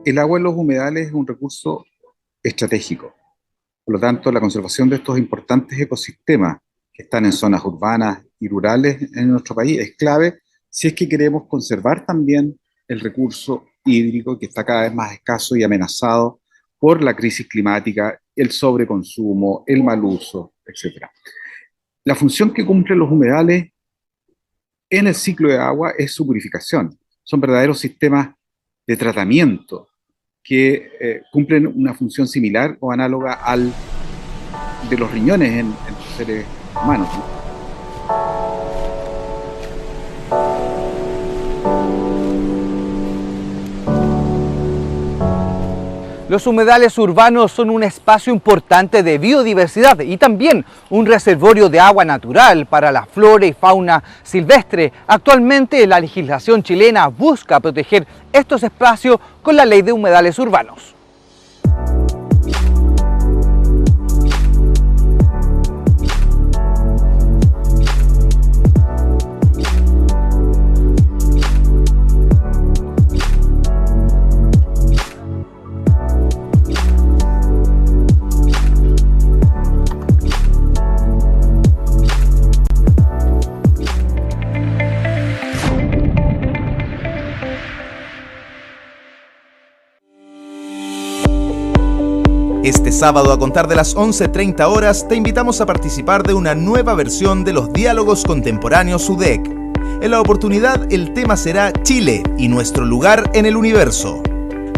El agua en los humedales es un recurso estratégico. Por lo tanto, la conservación de estos importantes ecosistemas que están en zonas urbanas y rurales en nuestro país es clave si es que queremos conservar también el recurso hídrico que está cada vez más escaso y amenazado por la crisis climática, el sobreconsumo, el mal uso, etc. La función que cumplen los humedales en el ciclo de agua es su purificación. Son verdaderos sistemas de tratamiento que cumplen una función similar o análoga al de los riñones en los seres humanos, ¿no? Los humedales urbanos son un espacio importante de biodiversidad y también un reservorio de agua natural para la flora y fauna silvestre. Actualmente la legislación chilena busca proteger estos espacios con la Ley de Humedales Urbanos. Este sábado, a contar de las 11:30 horas, te invitamos a participar de una nueva versión de los Diálogos Contemporáneos UDEC. En la oportunidad, el tema será Chile y nuestro lugar en el universo.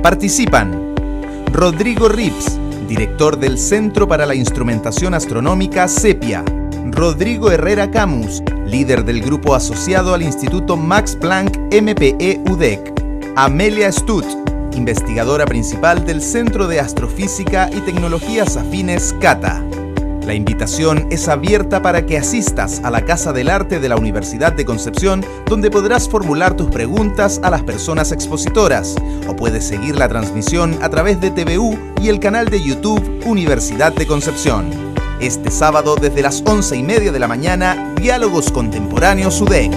Participan Rodrigo Rips, director del Centro para la Instrumentación Astronómica CEPIA; Rodrigo Herrera Camus, líder del grupo asociado al Instituto Max Planck MPE UDEC; Amelia Stutz, investigadora principal del Centro de Astrofísica y Tecnologías Afines CATA. La invitación es abierta para que asistas a la Casa del Arte de la Universidad de Concepción, donde podrás formular tus preguntas a las personas expositoras, o puedes seguir la transmisión a través de TVU y el canal de YouTube Universidad de Concepción. Este sábado, desde las 11:30 de la mañana, Diálogos Contemporáneos UDEC.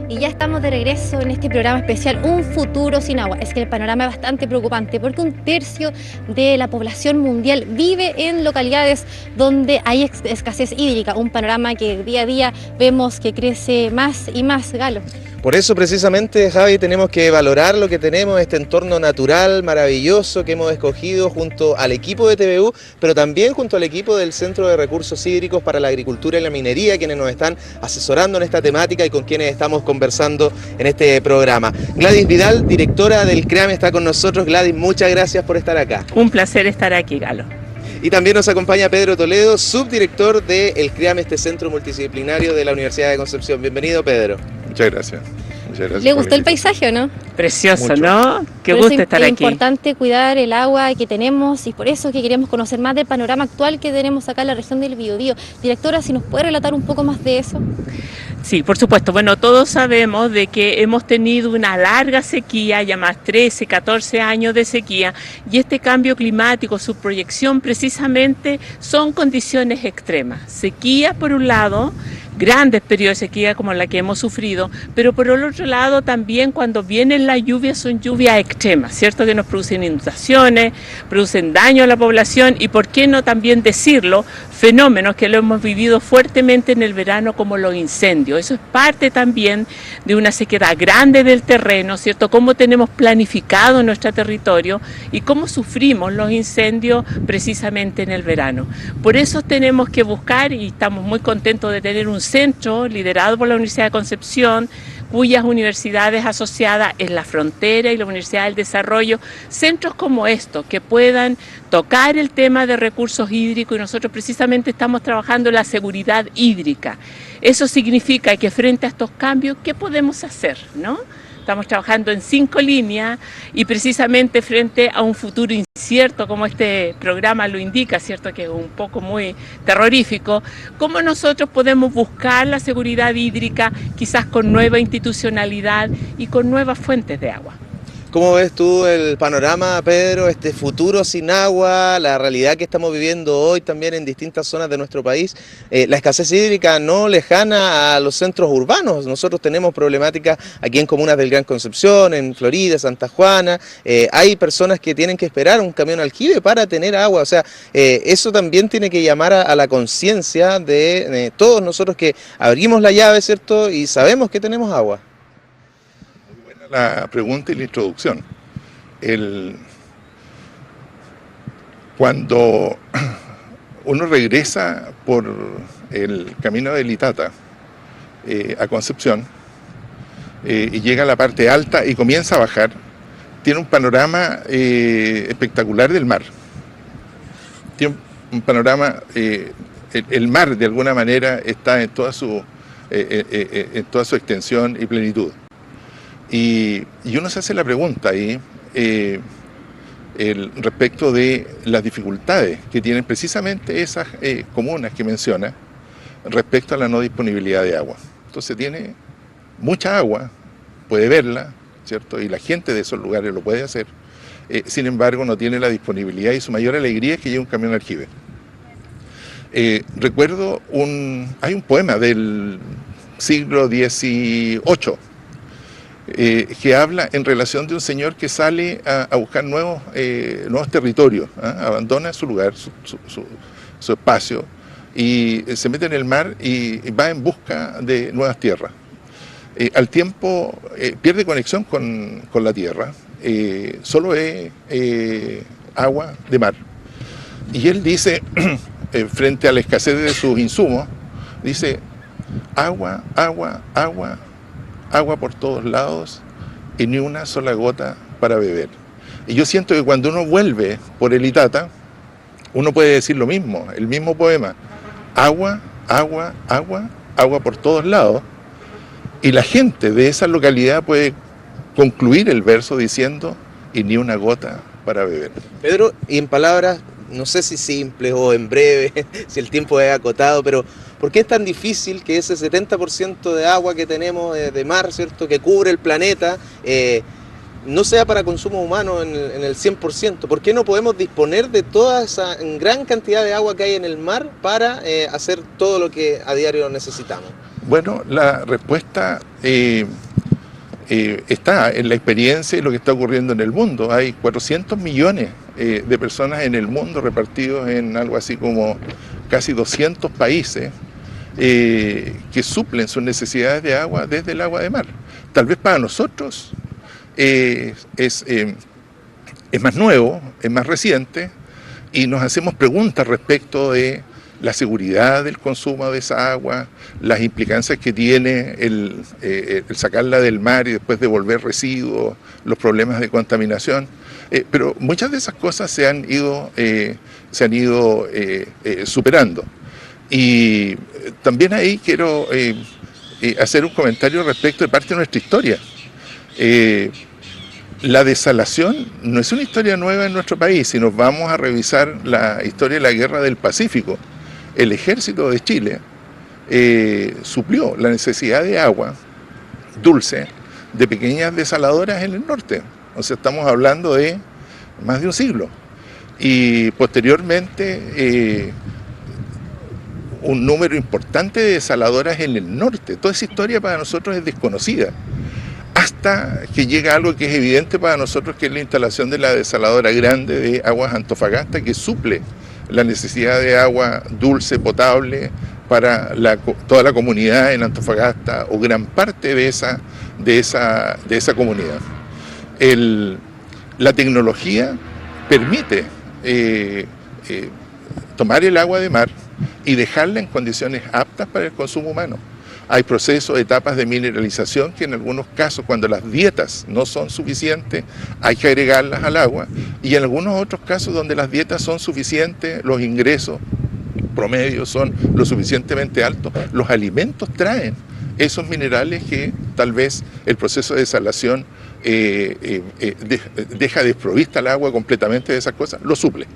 Y ya estamos de regreso en este programa especial Un Futuro Sin Agua. Es que el panorama es bastante preocupante porque 1/3 de la población mundial vive en localidades donde hay escasez hídrica, un panorama que día a día vemos que crece más y más, Galo. Por eso precisamente, Javi, tenemos que valorar lo que tenemos, este entorno natural maravilloso que hemos escogido junto al equipo de TVU, pero también junto al equipo del Centro de Recursos Hídricos para la Agricultura y la Minería, quienes nos están asesorando en esta temática y con quienes estamos conversando en este programa. Gladys Vidal, directora del CREAM, está con nosotros. Gladys, muchas gracias por estar acá. Un placer estar aquí, Galo. Y también nos acompaña Pedro Toledo, subdirector del CREAM, este centro multidisciplinario de la Universidad de Concepción. Bienvenido, Pedro. Muchas gracias. ¿Le gustó el paisaje o no? Precioso, Mucho. ¿no? Qué gusto estar aquí. Es importante cuidar el agua que tenemos y por eso que queremos conocer más del panorama actual que tenemos acá en la región del Biobío. Directora, si nos puede relatar un poco más de eso. Sí, por supuesto. Bueno, todos sabemos de que hemos tenido una larga sequía, ya más 13, 14 años de sequía, y este cambio climático, su proyección precisamente son condiciones extremas. Sequía por un lado, grandes periodos de sequía como la que hemos sufrido, pero por el otro lado también cuando vienen las lluvias son lluvias extremas, ¿cierto? Que nos producen inundaciones, producen daño a la población y, por qué no también decirlo, fenómenos que lo hemos vivido fuertemente en el verano como los incendios. Eso es parte también de una sequedad grande del terreno, ¿cierto? Cómo tenemos planificado nuestro territorio y cómo sufrimos los incendios precisamente en el verano. Por eso tenemos que buscar, y estamos muy contentos de tener un centro liderado por la Universidad de Concepción, cuyas universidades asociadas en la Frontera y la Universidad del Desarrollo, centros como estos que puedan tocar el tema de recursos hídricos, y nosotros precisamente estamos trabajando en la seguridad hídrica. Eso significa que frente a estos cambios, ¿qué podemos hacer, no? Estamos trabajando en 5 líneas y precisamente frente a un futuro incierto, como este programa lo indica, ¿cierto? Que es un poco muy terrorífico, ¿cómo nosotros podemos buscar la seguridad hídrica quizás con nueva institucionalidad y con nuevas fuentes de agua? ¿Cómo ves tú el panorama, Pedro, este futuro sin agua, la realidad que estamos viviendo hoy también en distintas zonas de nuestro país? La escasez hídrica no lejana a los centros urbanos. Nosotros tenemos problemáticas aquí en comunas del Gran Concepción, en Florida, Santa Juana. Hay personas que tienen que esperar un camión aljibe para tener agua. O sea, eso también tiene que llamar a la conciencia de todos nosotros que abrimos la llave, ¿cierto? Y sabemos que tenemos agua. La pregunta y la introducción. Cuando uno regresa por el camino de Litata a Concepción y llega a la parte alta y comienza a bajar, tiene un panorama espectacular del mar. Tiene un panorama, el mar de alguna manera está en toda su extensión y plenitud. Y uno se hace la pregunta ahí respecto de las dificultades que tienen precisamente esas comunas que menciona respecto a la no disponibilidad de agua. Entonces tiene mucha agua, puede verla, ¿cierto? Y la gente de esos lugares lo puede hacer. Sin embargo, no tiene la disponibilidad y su mayor alegría es que llegue un camión aljibe. Recuerdo, hay un poema del siglo XVIII que habla en relación de un señor que sale a buscar nuevos territorios, abandona su lugar, su espacio, y se mete en el mar y va en busca de nuevas tierras. Al tiempo pierde conexión con la tierra, solo es agua de mar. Y él dice, frente a la escasez de sus insumos, dice, agua, agua, agua, agua por todos lados y ni una sola gota para beber. Y yo siento que cuando uno vuelve por el Itata, uno puede decir lo mismo, el mismo poema, agua, agua, agua, agua por todos lados, y la gente de esa localidad puede concluir el verso diciendo, y ni una gota para beber. Pedro, y en palabras, no sé si simples o en breve, si el tiempo es acotado, pero ¿por qué es tan difícil que ese 70% de agua que tenemos de mar, ¿cierto?, que cubre el planeta, no sea para consumo humano en el 100%? ¿Por qué no podemos disponer de toda esa gran cantidad de agua que hay en el mar para hacer todo lo que a diario necesitamos? Bueno, la respuesta está en la experiencia y lo que está ocurriendo en el mundo. Hay 400 millones de personas en el mundo repartidos en algo así como casi 200 países que suplen sus necesidades de agua desde el agua de mar. Tal vez para nosotros es más nuevo, es más reciente, y nos hacemos preguntas respecto de la seguridad del consumo de esa agua, las implicancias que tiene el sacarla del mar y después devolver residuos, los problemas de contaminación. Pero muchas de esas cosas se han ido superando. Y también ahí quiero hacer un comentario respecto de parte de nuestra historia. La desalación no es una historia nueva en nuestro país. Si nos vamos a revisar la historia de la Guerra del Pacífico, el ejército de Chile suplió la necesidad de agua dulce de pequeñas desaladoras en el norte. O sea, estamos hablando de más de un siglo. Y posteriormente un número importante de desaladoras en el norte. Toda esa historia para nosotros es desconocida. Hasta que llega algo que es evidente para nosotros, que es la instalación de la desaladora grande de Aguas Antofagasta, que suple la necesidad de agua dulce, potable, para toda la comunidad en Antofagasta, o gran parte de esa comunidad. La tecnología permite tomar el agua de mar y dejarla en condiciones aptas para el consumo humano. Hay procesos, etapas de mineralización que en algunos casos, cuando las dietas no son suficientes, hay que agregarlas al agua, y en algunos otros casos donde las dietas son suficientes, los ingresos promedios son lo suficientemente altos, los alimentos traen esos minerales que tal vez el proceso de desalación deja desprovista al agua completamente de esas cosas, lo suple.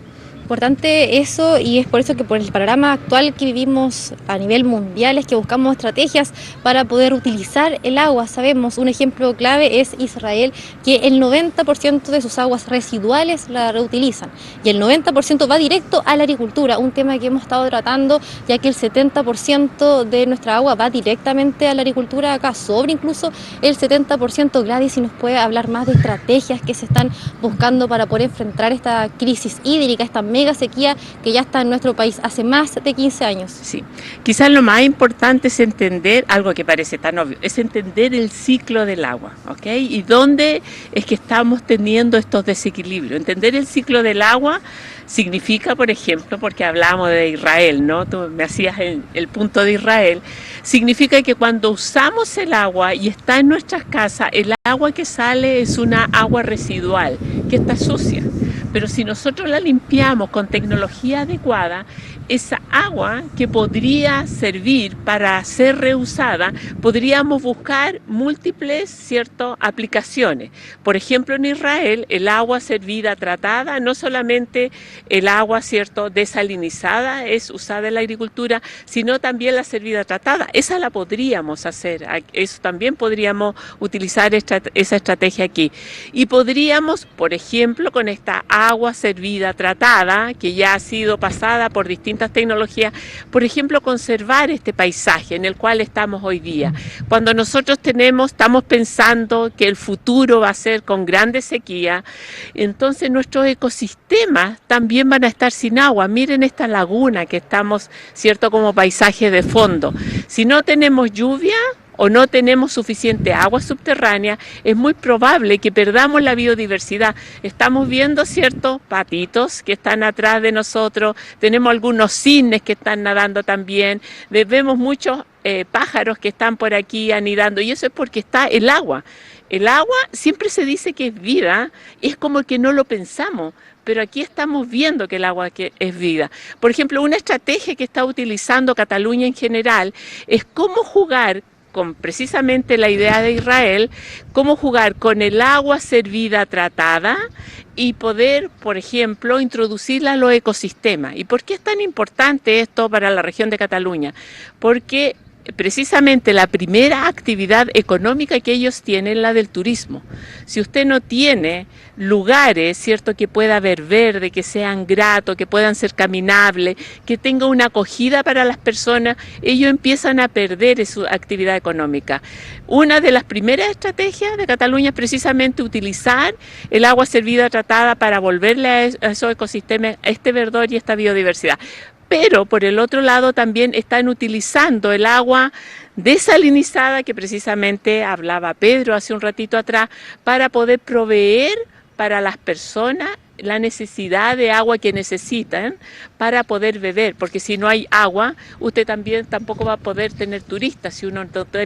Importante eso, y es por eso que por el panorama actual que vivimos a nivel mundial es que buscamos estrategias para poder utilizar el agua. Sabemos, un ejemplo clave es Israel, que el 90% de sus aguas residuales la reutilizan y el 90% va directo a la agricultura, un tema que hemos estado tratando, ya que el 70% de nuestra agua va directamente a la agricultura acá, sobre incluso el 70%. Gladys, si nos puede hablar más de estrategias que se están buscando para poder enfrentar esta crisis hídrica, esta mega sequía que ya está en nuestro país hace más de 15 años. Sí, quizás lo más importante es entender algo que parece tan obvio, es entender el ciclo del agua, ¿ok? Y dónde es que estamos teniendo estos desequilibrios. Entender el ciclo del agua significa, por ejemplo, porque hablamos de Israel, ¿no? Tú me hacías el punto de Israel, significa que cuando usamos el agua y está en nuestras casas, el agua que sale es una agua residual, que está sucia. Pero si nosotros la limpiamos con tecnología adecuada, esa agua que podría servir para ser reusada, podríamos buscar múltiples, ¿cierto?, aplicaciones. Por ejemplo, en Israel, el agua servida tratada, no solamente el agua, ¿cierto?, desalinizada es usada en la agricultura, sino también la servida tratada. Esa la podríamos hacer, eso también podríamos utilizar esa estrategia aquí. Y podríamos, por ejemplo, con esta agua servida tratada, que ya ha sido pasada por distintas tecnologías, por ejemplo, conservar este paisaje en el cual estamos hoy día. Cuando nosotros estamos pensando que el futuro va a ser con grandes sequías, entonces nuestros ecosistemas también van a estar sin agua. Miren esta laguna que estamos, ¿cierto?, como paisaje de fondo. Si no tenemos lluvia o no tenemos suficiente agua subterránea, es muy probable que perdamos la biodiversidad. Estamos viendo, ¿cierto?, patitos que están atrás de nosotros, tenemos algunos cisnes que están nadando también, vemos muchos pájaros que están por aquí anidando, y eso es porque está el agua. El agua siempre se dice que es vida, es como que no lo pensamos, pero aquí estamos viendo que el agua es vida. Por ejemplo, una estrategia que está utilizando Cataluña en general es cómo jugar con precisamente la idea de Israel, cómo jugar con el agua servida tratada y poder, por ejemplo, introducirla a los ecosistemas. ¿Y por qué es tan importante esto para la región de Cataluña? Porque precisamente la primera actividad económica que ellos tienen es la del turismo. Si usted no tiene lugares, ¿cierto?, que pueda haber verde, que sean gratos, que puedan ser caminables, que tenga una acogida para las personas, ellos empiezan a perder su actividad económica. Una de las primeras estrategias de Cataluña es precisamente utilizar el agua servida tratada para volverle a esos ecosistemas, a este verdor y esta biodiversidad. Pero por el otro lado también están utilizando el agua desalinizada, que precisamente hablaba Pedro hace un ratito atrás, para poder proveer para las personas la necesidad de agua que necesitan para poder beber, porque si no hay agua, usted tampoco va a poder tener turistas. Si él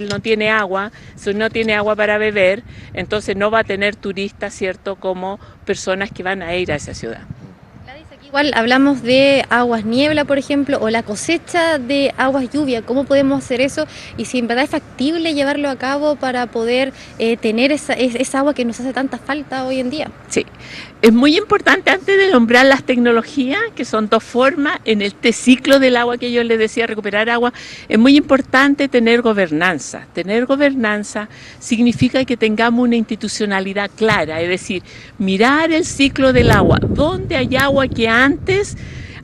no tiene agua, si no tiene agua para beber, entonces no va a tener turistas, ¿cierto?, como personas que van a ir a esa ciudad. Igual hablamos de aguas niebla, por ejemplo, o la cosecha de aguas lluvia. ¿Cómo podemos hacer eso? Y si en verdad es factible llevarlo a cabo para poder tener esa agua que nos hace tanta falta hoy en día. Sí, es muy importante antes de nombrar las tecnologías, que son dos formas, en este ciclo del agua que yo les decía, recuperar agua, es muy importante tener gobernanza. Tener gobernanza significa que tengamos una institucionalidad clara, es decir, mirar el ciclo del agua, dónde hay agua que antes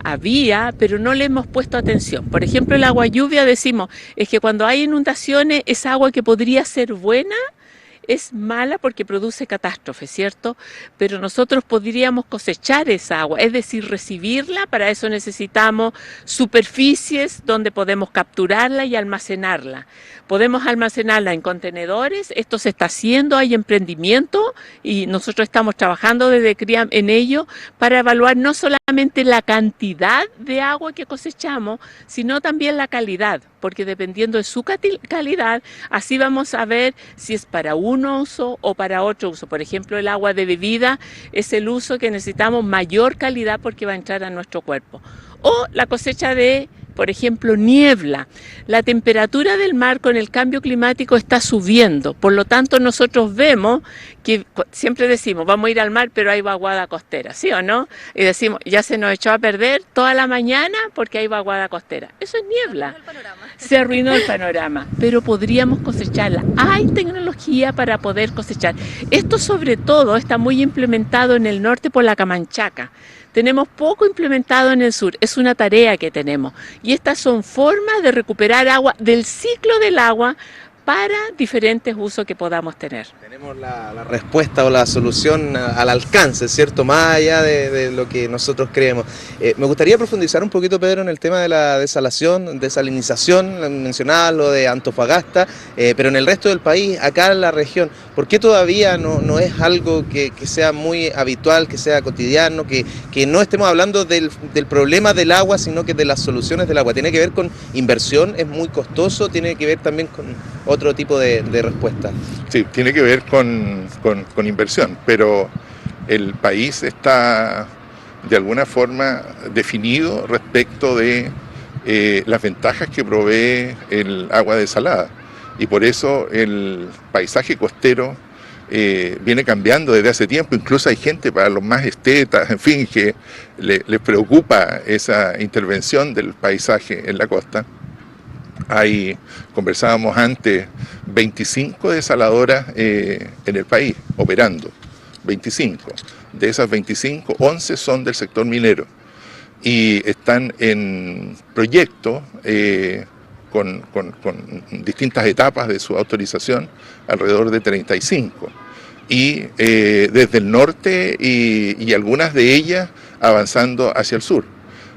había, pero no le hemos puesto atención. Por ejemplo, el agua lluvia, decimos, es que cuando hay inundaciones, esa agua que podría ser buena, es mala porque produce catástrofes, ¿cierto? Pero nosotros podríamos cosechar esa agua, es decir, recibirla. Para eso necesitamos superficies donde podemos capturarla y almacenarla. Podemos almacenarla en contenedores, esto se está haciendo, hay emprendimiento y nosotros estamos trabajando desde CRIAM en ello para evaluar no solamente la cantidad de agua que cosechamos, sino también la calidad, porque dependiendo de su calidad, así vamos a ver si es para un uso o para otro uso. Por ejemplo, el agua de bebida es el uso que necesitamos mayor calidad porque va a entrar a nuestro cuerpo. O la cosecha de, por ejemplo, niebla. La temperatura del mar con el cambio climático está subiendo, por lo tanto nosotros vemos que siempre decimos, vamos a ir al mar, pero hay vaguada costera, ¿sí o no? Y decimos, ya se nos echó a perder toda la mañana porque hay vaguada costera. Eso es niebla. Se arruinó el panorama, pero podríamos cosecharla. Hay tecnología para poder cosechar. Esto sobre todo está muy implementado en el norte por la Camanchaca. Tenemos poco implementado en el sur, es una tarea que tenemos. Y estas son formas de recuperar agua del ciclo del agua para diferentes usos que podamos tener. Tenemos la respuesta o la solución al alcance, ¿cierto? Más allá de lo que nosotros creemos. Me gustaría profundizar un poquito, Pedro, en el tema de la desalación, desalinización, mencionabas lo de Antofagasta, pero en el resto del país, acá en la región, ¿por qué todavía no es algo que sea muy habitual, que sea cotidiano, que no estemos hablando del problema del agua, sino que de las soluciones del agua? Tiene que ver con inversión, es muy costoso, tiene que ver también con otro tipo de respuesta. Sí, tiene que ver con inversión, pero el país está de alguna forma definido respecto de las ventajas que provee el agua desalada, y por eso el paisaje costero viene cambiando desde hace tiempo. Incluso hay gente, para los más estetas, en fin, que les preocupa esa intervención del paisaje en la costa. Conversábamos antes, 25 desaladoras en el país operando, 25. De esas 25, 11 son del sector minero y están en proyectos con distintas etapas de su autorización, alrededor de 35. Y desde el norte y algunas de ellas avanzando hacia el sur.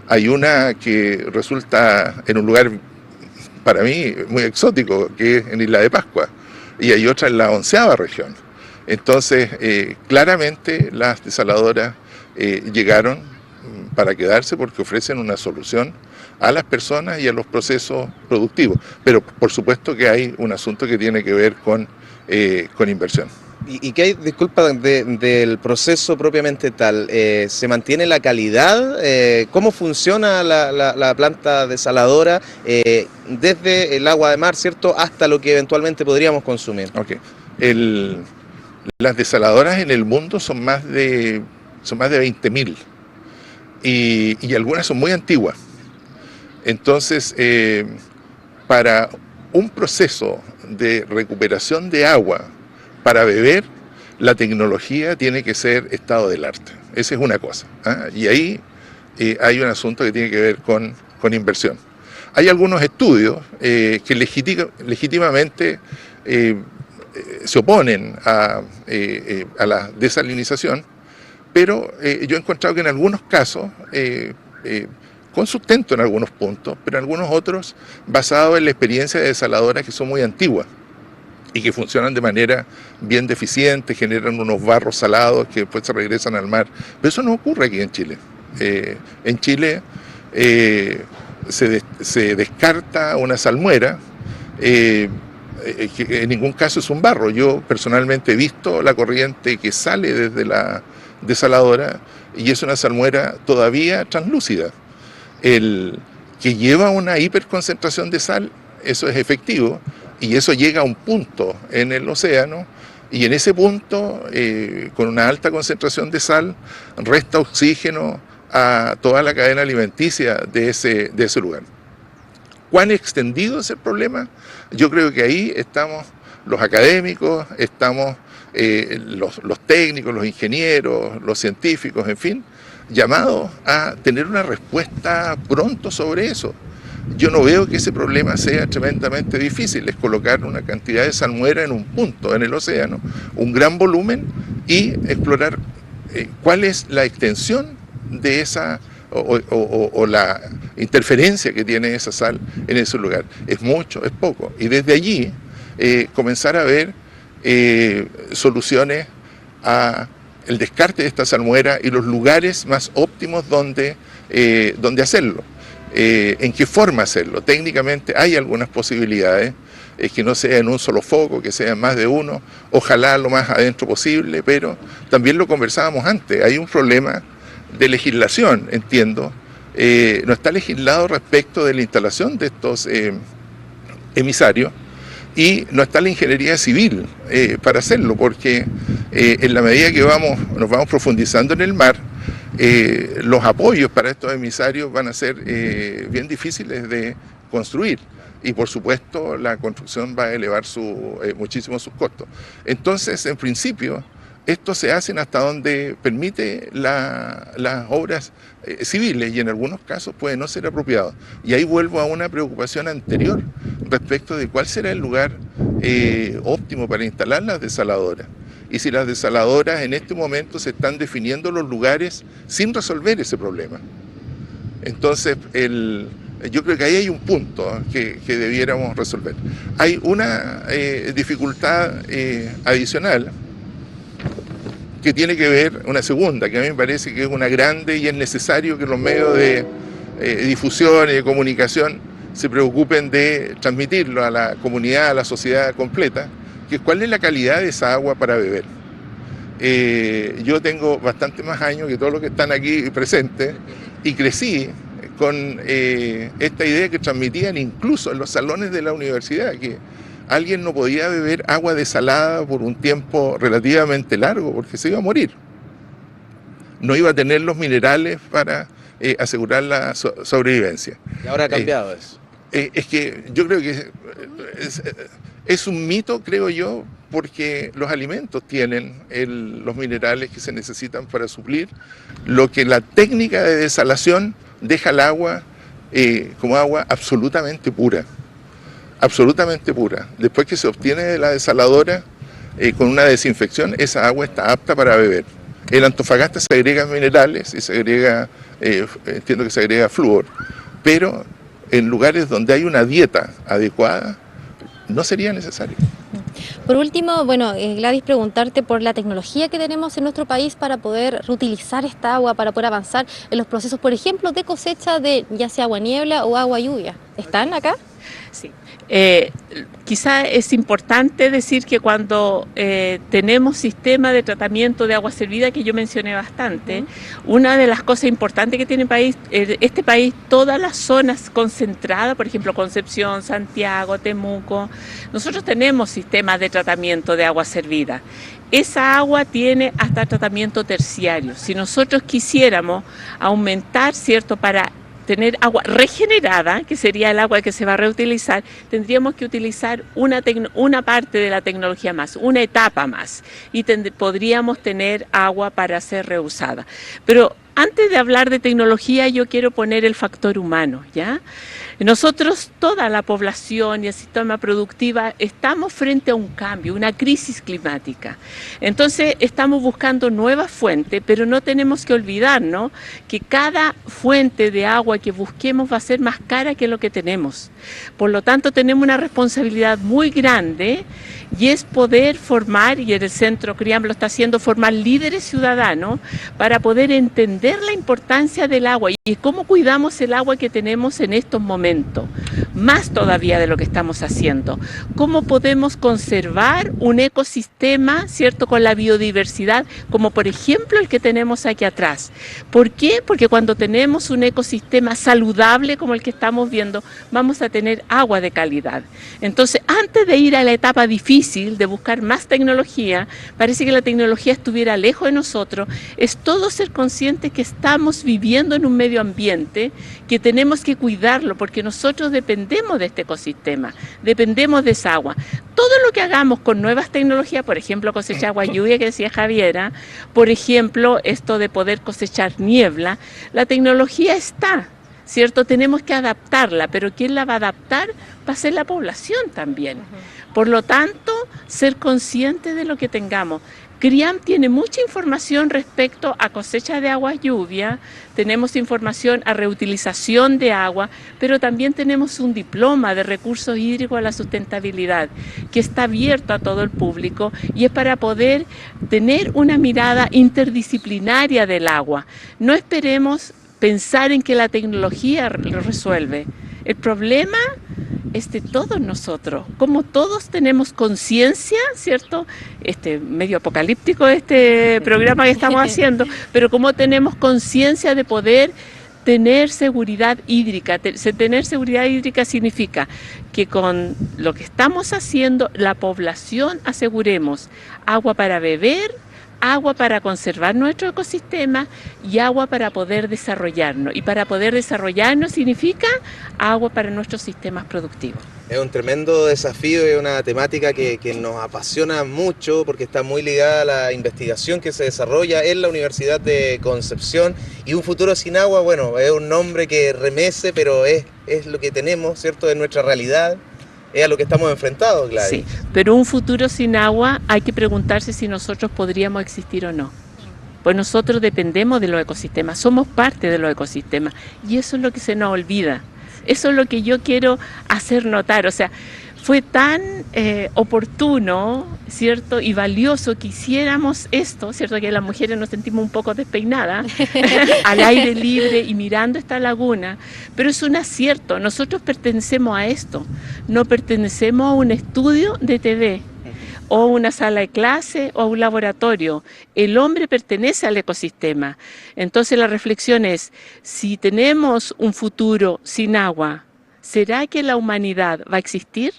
Hay una que resulta en un lugar para mí muy exótico, que es en Isla de Pascua, y hay otra en la 11ª región. Entonces, claramente las desaladoras llegaron para quedarse porque ofrecen una solución a las personas y a los procesos productivos. Pero por supuesto que hay un asunto que tiene que ver con inversión. ¿Y qué hay, disculpa, del proceso propiamente tal? ¿Se mantiene la calidad? ¿Cómo funciona la planta desaladora desde el agua de mar, ¿cierto?, hasta lo que eventualmente podríamos consumir? Okay. Las desaladoras en el mundo son más de 20.000 y algunas son muy antiguas. Entonces, para un proceso de recuperación de agua para beber, la tecnología tiene que ser estado del arte. Esa es una cosa. Y ahí hay un asunto que tiene que ver con inversión. Hay algunos estudios que legítimamente se oponen a la desalinización, pero yo he encontrado que en algunos casos, con sustento en algunos puntos, pero en algunos otros basados en la experiencia de desaladoras que son muy antiguas y que funcionan de manera bien deficiente, generan unos barros salados que después se regresan al mar. Pero eso no ocurre aquí en Chile. En Chile se descarta una salmuera, que en ningún caso es un barro. Yo personalmente he visto la corriente que sale desde la desaladora y es una salmuera todavía translúcida. El que lleva una hiperconcentración de sal, eso es efectivo, y eso llega a un punto en el océano, y en ese punto, con una alta concentración de sal, resta oxígeno a toda la cadena alimenticia de ese lugar. ¿Cuán extendido es el problema? Yo creo que ahí estamos los académicos, estamos los técnicos, los ingenieros, los científicos, en fin, llamados a tener una respuesta pronto sobre eso. Yo no veo que ese problema sea tremendamente difícil, es colocar una cantidad de salmuera en un punto en el océano, un gran volumen, y explorar cuál es la extensión de esa o la interferencia que tiene esa sal en ese lugar. Es mucho, es poco, y desde allí comenzar a ver soluciones a el descarte de esta salmuera y los lugares más óptimos donde hacerlo. ¿En qué forma hacerlo? Técnicamente hay algunas posibilidades, que no sea en un solo foco, que sea en más de uno, ojalá lo más adentro posible, pero también lo conversábamos antes, hay un problema de legislación, entiendo, no está legislado respecto de la instalación de estos emisarios, y no está la ingeniería civil para hacerlo, porque en la medida que nos vamos profundizando en el mar, los apoyos para estos emisarios van a ser bien difíciles de construir, y por supuesto la construcción va a elevar muchísimo sus costos. Entonces, en principio, estos se hacen hasta donde permite las obras civiles, y en algunos casos puede no ser apropiado. Y ahí vuelvo a una preocupación anterior respecto de cuál será el lugar óptimo para instalar las desaladoras. Y si las desaladoras en este momento se están definiendo los lugares sin resolver ese problema. Entonces, yo creo que ahí hay un punto que debiéramos resolver. Hay una dificultad adicional que tiene que ver, una segunda, que a mí me parece que es una grande, y es necesario que los medios de difusión y de comunicación se preocupen de transmitirlo a la comunidad, a la sociedad completa, que es cuál es la calidad de esa agua para beber. Yo tengo bastante más años que todos los que están aquí presentes, y crecí con esta idea que transmitían incluso en los salones de la universidad, que alguien no podía beber agua desalada por un tiempo relativamente largo porque se iba a morir. No iba a tener los minerales para asegurar la sobrevivencia. Y ahora ha cambiado eso. Es que yo creo que es un mito, creo yo, porque los alimentos tienen los minerales que se necesitan para suplir lo que la técnica de desalación deja el agua como agua absolutamente pura. Absolutamente pura. Después que se obtiene de la desaladora con una desinfección, esa agua está apta para beber. En Antofagasta se agregan minerales y se agrega, entiendo que se agrega flúor, pero en lugares donde hay una dieta adecuada no sería necesario. Por último, bueno, Gladys, preguntarte por la tecnología que tenemos en nuestro país para poder reutilizar esta agua, para poder avanzar en los procesos, por ejemplo, de cosecha de ya sea agua niebla o agua lluvia. ¿Están acá? Sí. Quizá es importante decir que cuando tenemos sistema de tratamiento de agua servida, que yo mencioné bastante, una de las cosas importantes que tiene este país, todas las zonas concentradas, por ejemplo Concepción, Santiago, Temuco, nosotros tenemos sistemas de tratamiento de agua servida. Esa agua tiene hasta tratamiento terciario. Si nosotros quisiéramos aumentar, ¿cierto?, para tener agua regenerada, que sería el agua que se va a reutilizar, tendríamos que utilizar una parte de la tecnología más, una etapa más, y podríamos tener agua para ser reusada. Pero antes de hablar de tecnología, yo quiero poner el factor humano, ¿ya? Nosotros, toda la población y el sistema productivo, estamos frente a un cambio, una crisis climática. Entonces, estamos buscando nuevas fuentes, pero no tenemos que olvidarnos que cada fuente de agua que busquemos va a ser más cara que lo que tenemos. Por lo tanto, tenemos una responsabilidad muy grande, y es poder formar, y el Centro CRIAM lo está haciendo, formar líderes ciudadanos para poder entender la importancia del agua y cómo cuidamos el agua que tenemos en estos momentos, más todavía de lo que estamos haciendo. Cómo podemos conservar un ecosistema, ¿cierto?, con la biodiversidad, como por ejemplo el que tenemos aquí atrás. ¿Por qué? Porque cuando tenemos un ecosistema saludable como el que estamos viendo, vamos a tener agua de calidad. Entonces, antes de ir a la etapa difícil de buscar más tecnología, parece que la tecnología estuviera lejos de nosotros, es todo ser consciente que estamos viviendo en un medio ambiente, que tenemos que cuidarlo, porque nosotros dependemos de este ecosistema, dependemos de esa agua. Todo lo que hagamos con nuevas tecnologías, por ejemplo, cosechar agua lluvia, que decía Javiera, por ejemplo, esto de poder cosechar niebla, la tecnología está, ¿cierto? Tenemos que adaptarla, pero ¿quién la va a adaptar? Va a ser la población también. Por lo tanto, ser conscientes de lo que tengamos. CRIAM tiene mucha información respecto a cosecha de agua lluvia, tenemos información a reutilización de agua, pero también tenemos un diploma de recursos hídricos a la sustentabilidad que está abierto a todo el público y es para poder tener una mirada interdisciplinaria del agua. No esperemos pensar en que la tecnología lo resuelve. El problema es de todos nosotros, como todos tenemos conciencia, ¿cierto? Medio apocalíptico este programa que estamos haciendo, pero como tenemos conciencia de poder tener seguridad hídrica. Tener seguridad hídrica significa que con lo que estamos haciendo, la población aseguremos agua para beber, agua para conservar nuestro ecosistema y agua para poder desarrollarnos. Y para poder desarrollarnos significa agua para nuestros sistemas productivos. Es un tremendo desafío, es una temática que nos apasiona mucho porque está muy ligada a la investigación que se desarrolla en la Universidad de Concepción. Y un futuro sin agua, bueno, es un nombre que remece, pero es lo que tenemos, ¿cierto? Es nuestra realidad. Es a lo que estamos enfrentados, Gladys. Sí, pero un futuro sin agua hay que preguntarse si nosotros podríamos existir o no. Pues nosotros dependemos de los ecosistemas, somos parte de los ecosistemas y eso es lo que se nos olvida. Eso es lo que yo quiero hacer notar. O sea, fue tan oportuno, ¿cierto? Y valioso que hiciéramos esto, ¿cierto? Que las mujeres nos sentimos un poco despeinadas, al aire libre y mirando esta laguna. Pero es un acierto, nosotros pertenecemos a esto, no pertenecemos a un estudio de TV, o una sala de clase, o un laboratorio. El hombre pertenece al ecosistema. Entonces la reflexión es, si tenemos un futuro sin agua, ¿será que la humanidad va a existir?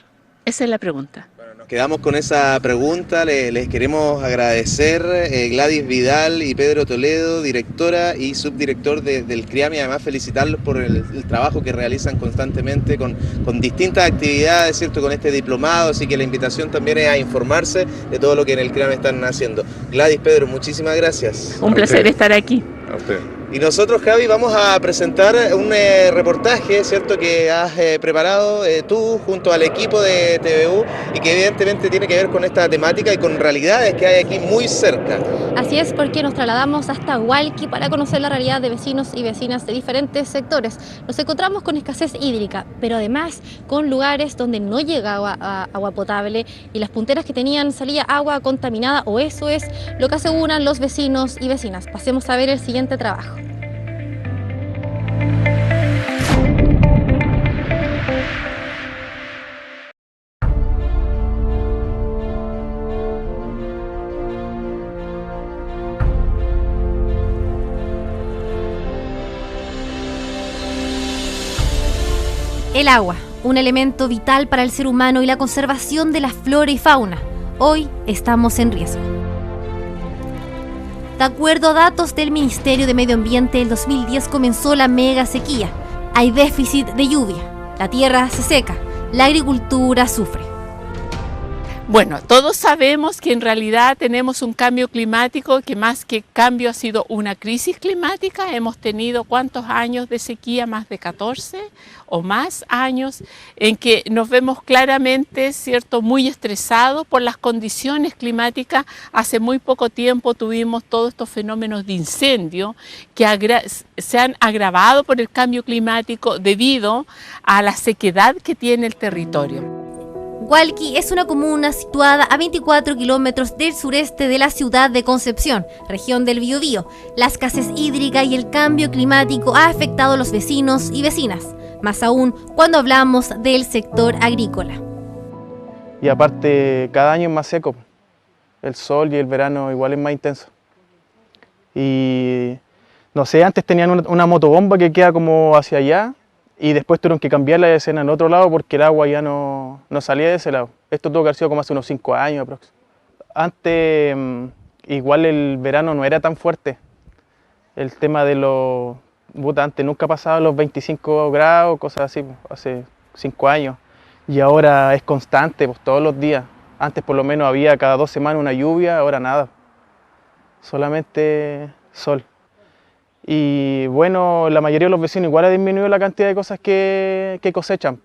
Esa es la pregunta. Nos quedamos con esa pregunta, les queremos agradecer Gladys Vidal y Pedro Toledo, directora y subdirector del CRIAM, y además felicitarlos por el trabajo que realizan constantemente con distintas actividades, ¿cierto? Con este diplomado, así que la invitación también es a informarse de todo lo que en el CRIAM están haciendo. Gladys, Pedro, muchísimas gracias. Un placer estar aquí. A usted. Y nosotros, Javi, vamos a presentar un reportaje, ¿cierto?, que has preparado tú junto al equipo de TVU y que evidentemente tiene que ver con esta temática y con realidades que hay aquí muy cerca. Así es, porque nos trasladamos hasta Hualqui para conocer la realidad de vecinos y vecinas de diferentes sectores. Nos encontramos con escasez hídrica, pero además con lugares donde no llega agua potable y las punteras que tenían salía agua contaminada, o eso es lo que aseguran los vecinos y vecinas. Pasemos a ver el siguiente trabajo. El agua, un elemento vital para el ser humano y la conservación de la flora y fauna. Hoy estamos en riesgo. De acuerdo a datos del Ministerio de Medio Ambiente, el 2010 comenzó la mega sequía. Hay déficit de lluvia, la tierra se seca, la agricultura sufre. Bueno, todos sabemos que en realidad tenemos un cambio climático que más que cambio ha sido una crisis climática. Hemos tenido ¿cuántos años de sequía? Más de 14 o más años en que nos vemos claramente, ¿cierto?, muy estresados por las condiciones climáticas. Hace muy poco tiempo tuvimos todos estos fenómenos de incendio que se han agravado por el cambio climático debido a la sequedad que tiene el territorio. Hualqui es una comuna situada a 24 kilómetros del sureste de la ciudad de Concepción, región del Biobío. La escasez hídrica y el cambio climático ha afectado a los vecinos y vecinas, más aún cuando hablamos del sector agrícola. Y aparte, cada año es más seco. El sol y el verano igual es más intenso. Y no sé, antes tenían una motobomba que queda como hacia allá, y después tuvieron que cambiar la escena en otro lado porque el agua ya no salía de ese lado. Esto tuvo que haber sido como hace unos 5 años aproximadamente. Antes, igual el verano no era tan fuerte. El tema de los... antes nunca pasaba los 25 grados, cosas así, hace 5 años. Y ahora es constante, pues todos los días. Antes por lo menos había cada 2 semanas una lluvia, ahora nada. Solamente sol. Y bueno, la mayoría de los vecinos igual ha disminuido la cantidad de cosas que cosechan.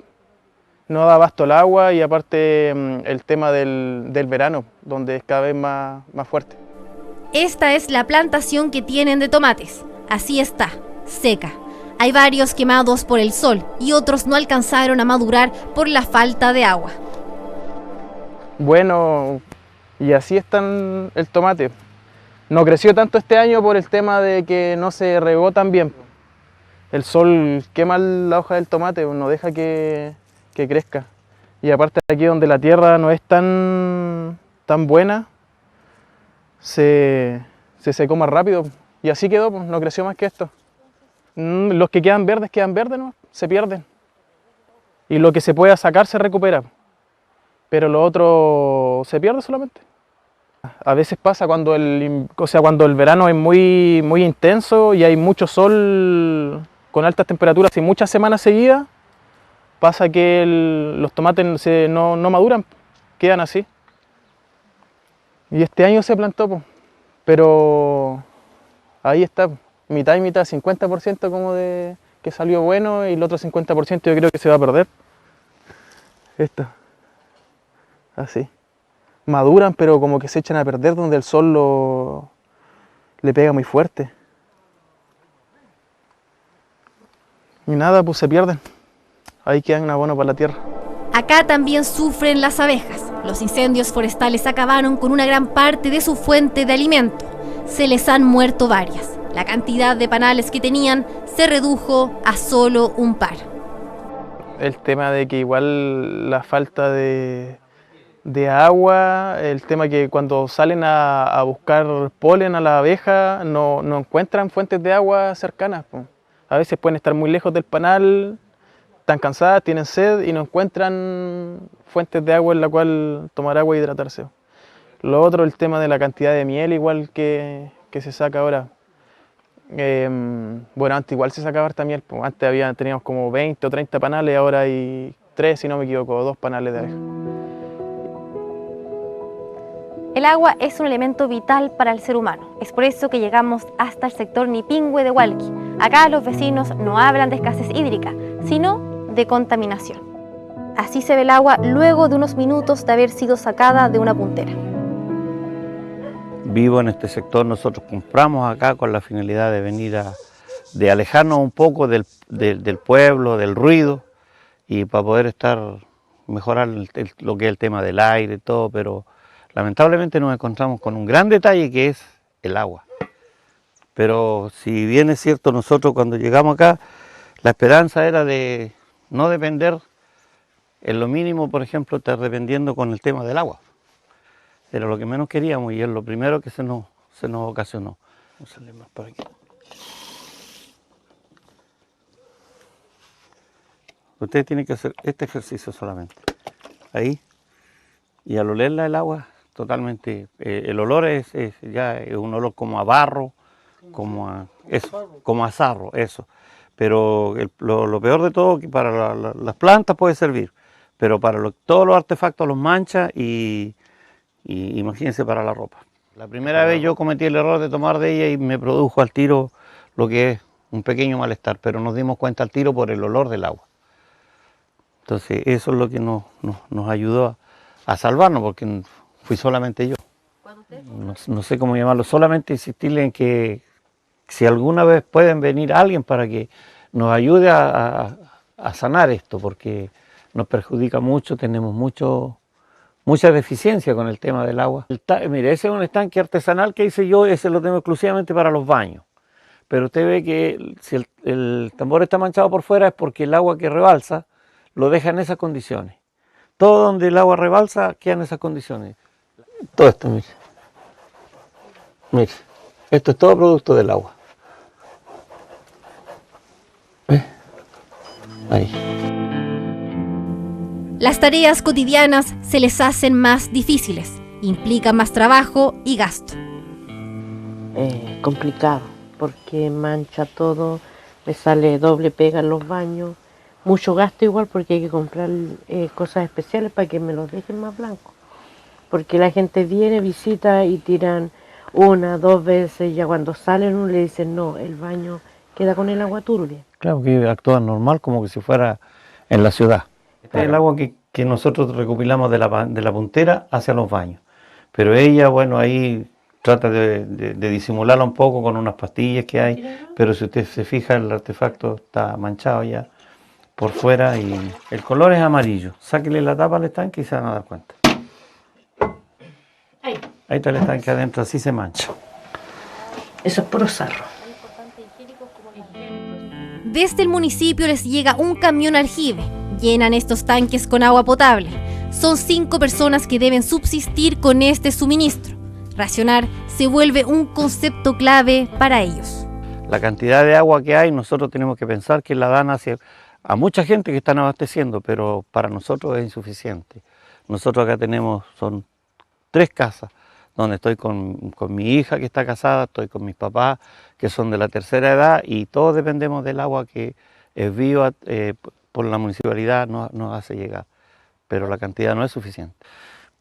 No da abasto el agua y aparte el tema del verano, donde es cada vez más fuerte. Esta es la plantación que tienen de tomates. Así está, seca. Hay varios quemados por el sol y otros no alcanzaron a madurar por la falta de agua. Bueno, y así está el tomate. No creció tanto este año por el tema de que no se regó tan bien. El sol quema la hoja del tomate, no deja que crezca. Y aparte aquí donde la tierra no es tan buena, se secó más rápido. Y así quedó, no creció más que esto. Los que quedan verdes, ¿no? Se pierden. Y lo que se pueda sacar se recupera. Pero lo otro se pierde solamente. A veces pasa cuando el verano es muy, muy intenso y hay mucho sol con altas temperaturas y muchas semanas seguidas, pasa que los tomates no maduran, quedan así. Y este año se plantó, pero ahí está, mitad y mitad, 50% como de que salió bueno y el otro 50% yo creo que se va a perder. Esto, así. Maduran, pero como que se echan a perder donde el sol le pega muy fuerte. Y nada, pues se pierden. Ahí quedan abono para la tierra. Acá también sufren las abejas. Los incendios forestales acabaron con una gran parte de su fuente de alimento. Se les han muerto varias. La cantidad de panales que tenían se redujo a solo un par. El tema de que igual la falta de agua, el tema que cuando salen a buscar polen a la abeja no encuentran fuentes de agua cercanas. A veces pueden estar muy lejos del panal, están cansadas, tienen sed y no encuentran fuentes de agua en la cual tomar agua e hidratarse. Lo otro, el tema de la cantidad de miel igual que se saca ahora. Bueno, antes igual se sacaba harta miel, antes teníamos como 20 o 30 panales, ahora hay 3, si no me equivoco, 2 panales de abeja. El agua es un elemento vital para el ser humano. Es por eso que llegamos hasta el sector Nipingüe de Hualqui. Acá los vecinos no hablan de escasez hídrica, sino de contaminación. Así se ve el agua luego de unos minutos de haber sido sacada de una puntera. Vivo en este sector, nosotros compramos acá con la finalidad de venir de alejarnos un poco del pueblo, del ruido, y para poder mejorar lo que es el tema del aire y todo, pero lamentablemente nos encontramos con un gran detalle que es el agua. Pero si bien es cierto, nosotros cuando llegamos acá, la esperanza era de no depender en lo mínimo, por ejemplo, estar dependiendo con el tema del agua. Era lo que menos queríamos y es lo primero que se nos ocasionó. Vamos a salir más por aquí. Ustedes tienen que hacer este ejercicio solamente. Ahí. Y al olerla el agua, totalmente, el olor es un olor como a barro, como a sarro, eso. Pero lo peor de todo, que para las plantas puede servir, pero para todos los artefactos los mancha y imagínense para la ropa. La primera vez yo cometí el error de tomar de ella y me produjo al tiro lo que es un pequeño malestar, pero nos dimos cuenta al tiro por el olor del agua. Entonces eso es lo que nos ayudó a salvarnos, porque fui solamente yo. No sé cómo llamarlo, solamente insistirle en que si alguna vez pueden venir alguien para que nos ayude a sanar esto, porque nos perjudica mucho, tenemos mucha deficiencia con el tema del agua. Mire, ese es un estanque artesanal que hice yo, ese lo tengo exclusivamente para los baños. Pero usted ve que si el tambor está manchado por fuera es porque el agua que rebalsa lo deja en esas condiciones. Todo donde el agua rebalsa queda en esas condiciones. Todo esto, mire. Mire, esto es todo producto del agua. ¿Ves? Ahí. Las tareas cotidianas se les hacen más difíciles, implican más trabajo y gasto. Complicado, porque mancha todo, me sale doble pega en los baños, mucho gasto igual porque hay que comprar cosas especiales para que me los dejen más blancos. Porque la gente viene, visita y tiran 1, 2 veces, ya cuando salen uno le dicen no, el baño queda con el agua turbia. Claro que actúa normal como que si fuera en la ciudad. Este es el agua que nosotros recopilamos de la puntera hacia los baños. Pero ella, bueno, ahí trata de disimularla un poco con unas pastillas que hay, pero si usted se fija, el artefacto está manchado ya por fuera y el color es amarillo. Sáquele la tapa al estanque y se van a dar cuenta. Ahí está el estanque adentro, así se mancha. Eso es puro sarro. Desde el municipio les llega un camión aljibe. Llenan estos tanques con agua potable. Son 5 personas que deben subsistir con este suministro. Racionar se vuelve un concepto clave para ellos. La cantidad de agua que hay, nosotros tenemos que pensar que la dan hacia a mucha gente que están abasteciendo, pero para nosotros es insuficiente. Nosotros acá son 3 casas, donde estoy con mi hija que está casada, estoy con mis papás que son de la tercera edad y todos dependemos del agua que es viva por la municipalidad nos hace llegar, pero la cantidad no es suficiente.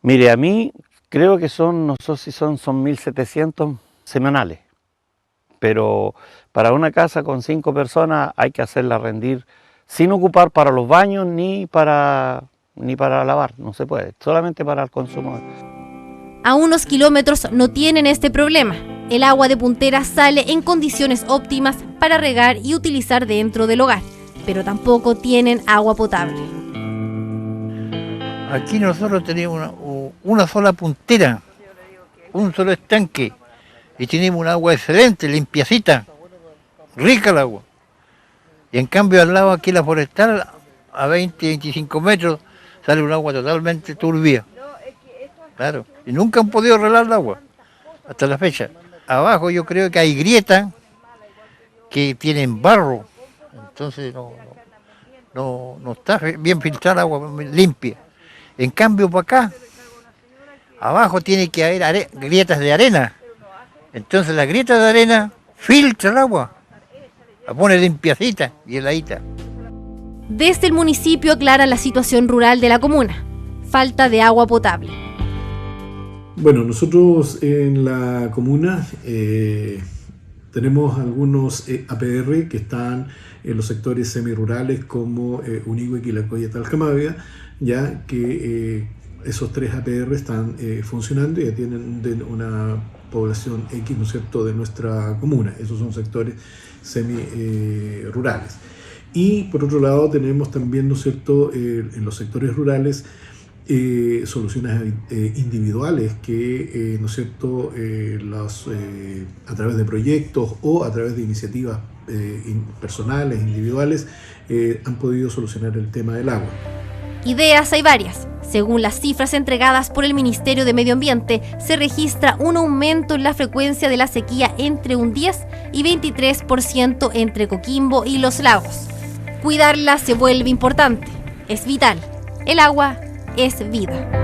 Mire, a mí creo que no sé si son 1.700 semanales, pero para una casa con 5 personas hay que hacerla rendir sin ocupar para los baños ni para lavar, no se puede, solamente para el consumo. A unos kilómetros no tienen este problema. El agua de Puntera sale en condiciones óptimas para regar y utilizar dentro del hogar, pero tampoco tienen agua potable. Aquí nosotros tenemos una sola puntera, un solo estanque, y tenemos un agua excelente, limpiacita, rica el agua. Y en cambio al lado aquí la forestal, a 20-25 metros, sale un agua totalmente turbia. Claro, y nunca han podido arreglar el agua, hasta la fecha. Abajo yo creo que hay grietas que tienen barro, entonces no está bien filtrada el agua limpia. En cambio para acá, abajo tiene que haber grietas de arena, entonces la grieta de arena filtra el agua, la pone limpiacita y heladita. Desde el municipio aclaran la situación rural de la comuna, falta de agua potable. Bueno, nosotros en la comuna tenemos algunos APR que están en los sectores semirurales como Unigüe, Quilacoya y Talcamavia, ya que esos 3 APR están funcionando y atienden una población X, ¿no es cierto?, de nuestra comuna. Esos son sectores semirurales. Y por otro lado tenemos también, ¿no es cierto?, en los sectores rurales soluciones individuales que, ¿no es cierto?, a través de proyectos o a través de iniciativas personales, individuales, han podido solucionar el tema del agua. Ideas hay varias. Según las cifras entregadas por el Ministerio de Medio Ambiente, se registra un aumento en la frecuencia de la sequía entre un 10 y 23% entre Coquimbo y Los Lagos. Cuidarla se vuelve importante, es vital. El agua es vida.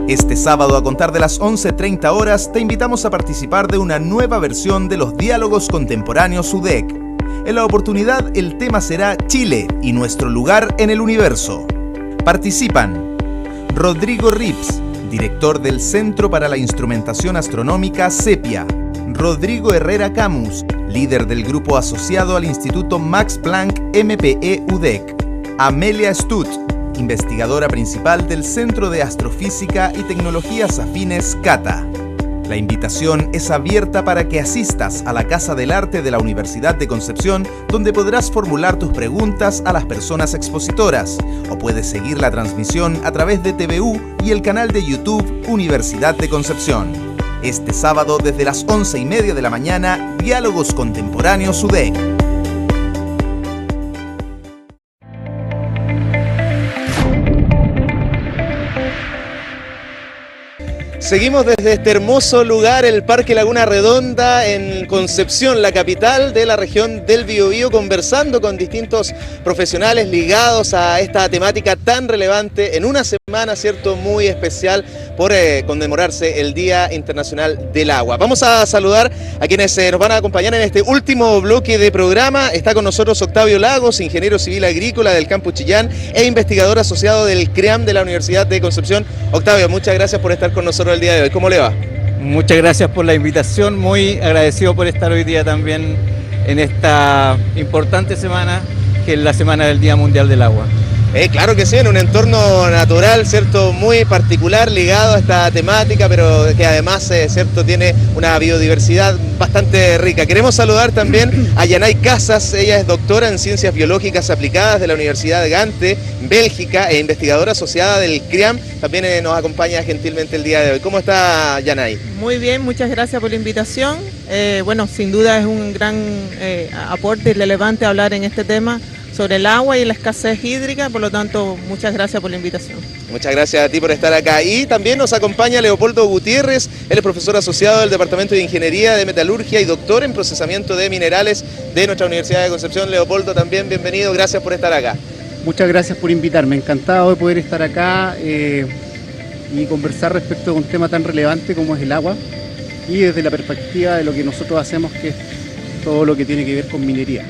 Este sábado, a contar de las 11:30 horas, te invitamos a participar de una nueva versión de los Diálogos Contemporáneos UDEC. En la oportunidad, el tema será Chile y nuestro lugar en el universo. Participan Rodrigo Rips, director del Centro para la Instrumentación Astronómica CEPIA; Rodrigo Herrera Camus, líder del grupo asociado al Instituto Max Planck MPE UDEC; Amelia Stutz, investigadora principal del Centro de Astrofísica y Tecnologías Afines CATA. La invitación es abierta para que asistas a la Casa del Arte de la Universidad de Concepción, donde podrás formular tus preguntas a las personas expositoras, o puedes seguir la transmisión a través de TVU y el canal de YouTube Universidad de Concepción. Este sábado, desde las 11:30 de la mañana, Diálogos Contemporáneos UDEC. Seguimos desde este hermoso lugar, el Parque Laguna Redonda, en Concepción, la capital de la región del Biobío, conversando con distintos profesionales ligados a esta temática tan relevante en una semana, ¿cierto?, muy especial por conmemorarse el Día Internacional del Agua. Vamos a saludar a quienes nos van a acompañar en este último bloque de programa. Está con nosotros Octavio Lagos, ingeniero civil agrícola del Campus Chillán e investigador asociado del CREAM de la Universidad de Concepción. Octavio, muchas gracias por estar con nosotros el día de hoy. ¿Cómo le va? Muchas gracias por la invitación, muy agradecido por estar hoy día también en esta importante semana, que es la Semana del Día Mundial del Agua. Claro que sí, en un entorno natural, ¿cierto?, muy particular, ligado a esta temática, pero que además, ¿cierto?, tiene una biodiversidad bastante rica. Queremos saludar también a Yanay Casas. Ella es doctora en Ciencias Biológicas Aplicadas de la Universidad de Gante, Bélgica, e investigadora asociada del CREAM. También nos acompaña gentilmente el día de hoy. ¿Cómo está, Yanay? Muy bien, muchas gracias por la invitación. Bueno, sin duda es un gran aporte y relevante hablar en este tema sobre el agua y la escasez hídrica, por lo tanto, muchas gracias por la invitación. Muchas gracias a ti por estar acá. Y también nos acompaña Leopoldo Gutiérrez, él es profesor asociado del Departamento de Ingeniería de Metalurgia y doctor en procesamiento de minerales de nuestra Universidad de Concepción. Leopoldo, también bienvenido, gracias por estar acá. Muchas gracias por invitarme, encantado de poder estar acá y conversar respecto a un tema tan relevante como es el agua y desde la perspectiva de lo que nosotros hacemos, que es todo lo que tiene que ver con minería.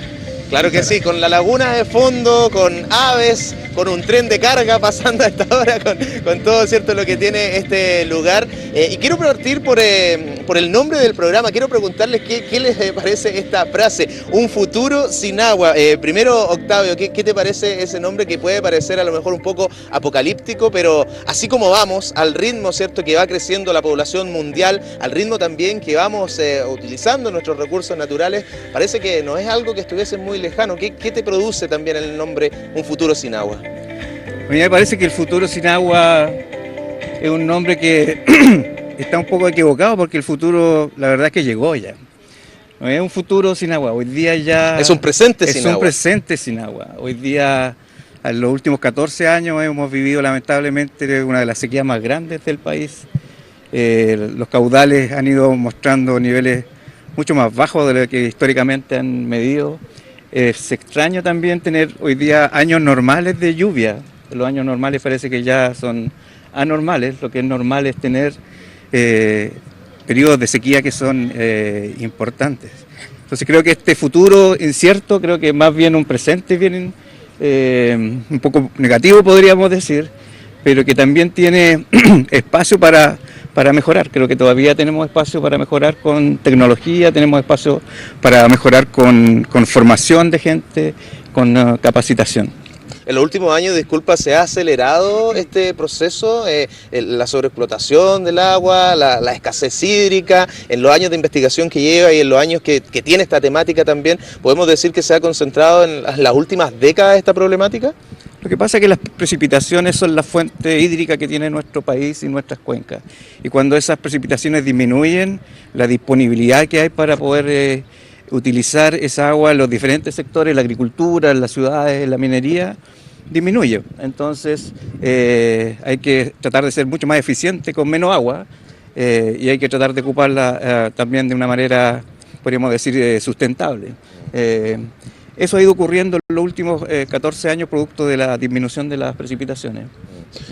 Claro que sí, con la laguna de fondo, con aves, con un tren de carga pasando a esta hora, con todo cierto lo que tiene este lugar. Y quiero partir por el nombre del programa, quiero preguntarles qué les parece esta frase, un futuro sin agua. Primero, Octavio, ¿qué te parece ese nombre que puede parecer a lo mejor un poco apocalíptico, pero así como vamos, al ritmo cierto que va creciendo la población mundial, al ritmo también que vamos utilizando nuestros recursos naturales, parece que no es algo que estuviese muy lejano? ¿Qué te produce también el nombre Un futuro sin agua? A mí me parece que el futuro sin agua es un nombre que está un poco equivocado, porque el futuro, la verdad es que llegó ya. No es un futuro sin agua, hoy día ya... Es un presente sin agua. Es un presente sin agua. Hoy día, en los últimos 14 años, hemos vivido lamentablemente una de las sequías más grandes del país. Los caudales han ido mostrando niveles mucho más bajos de lo que históricamente han medido. Es extraño también tener hoy día años normales de lluvia. Los años normales parece que ya son anormales. Lo que es normal es tener periodos de sequía que son importantes. Entonces creo que este futuro incierto, creo que más bien un presente bien un poco negativo, podríamos decir, pero que también tiene espacio para mejorar. Creo que todavía tenemos espacio para mejorar con tecnología, tenemos espacio para mejorar con formación de gente, con capacitación. En los últimos años, disculpa, ¿se ha acelerado este proceso? La sobreexplotación del agua, la escasez hídrica, en los años de investigación que lleva y en los años que tiene esta temática también, ¿podemos decir que se ha concentrado en las últimas décadas esta problemática? Lo que pasa es que las precipitaciones son la fuente hídrica que tiene nuestro país y nuestras cuencas. Y cuando esas precipitaciones disminuyen, la disponibilidad que hay para poder utilizar esa agua en los diferentes sectores, la agricultura, en las ciudades, en la minería, disminuye. Entonces hay que tratar de ser mucho más eficiente con menos agua y hay que tratar de ocuparla también de una manera, podríamos decir, sustentable. Eso ha ido ocurriendo en los últimos 14 años producto de la disminución de las precipitaciones.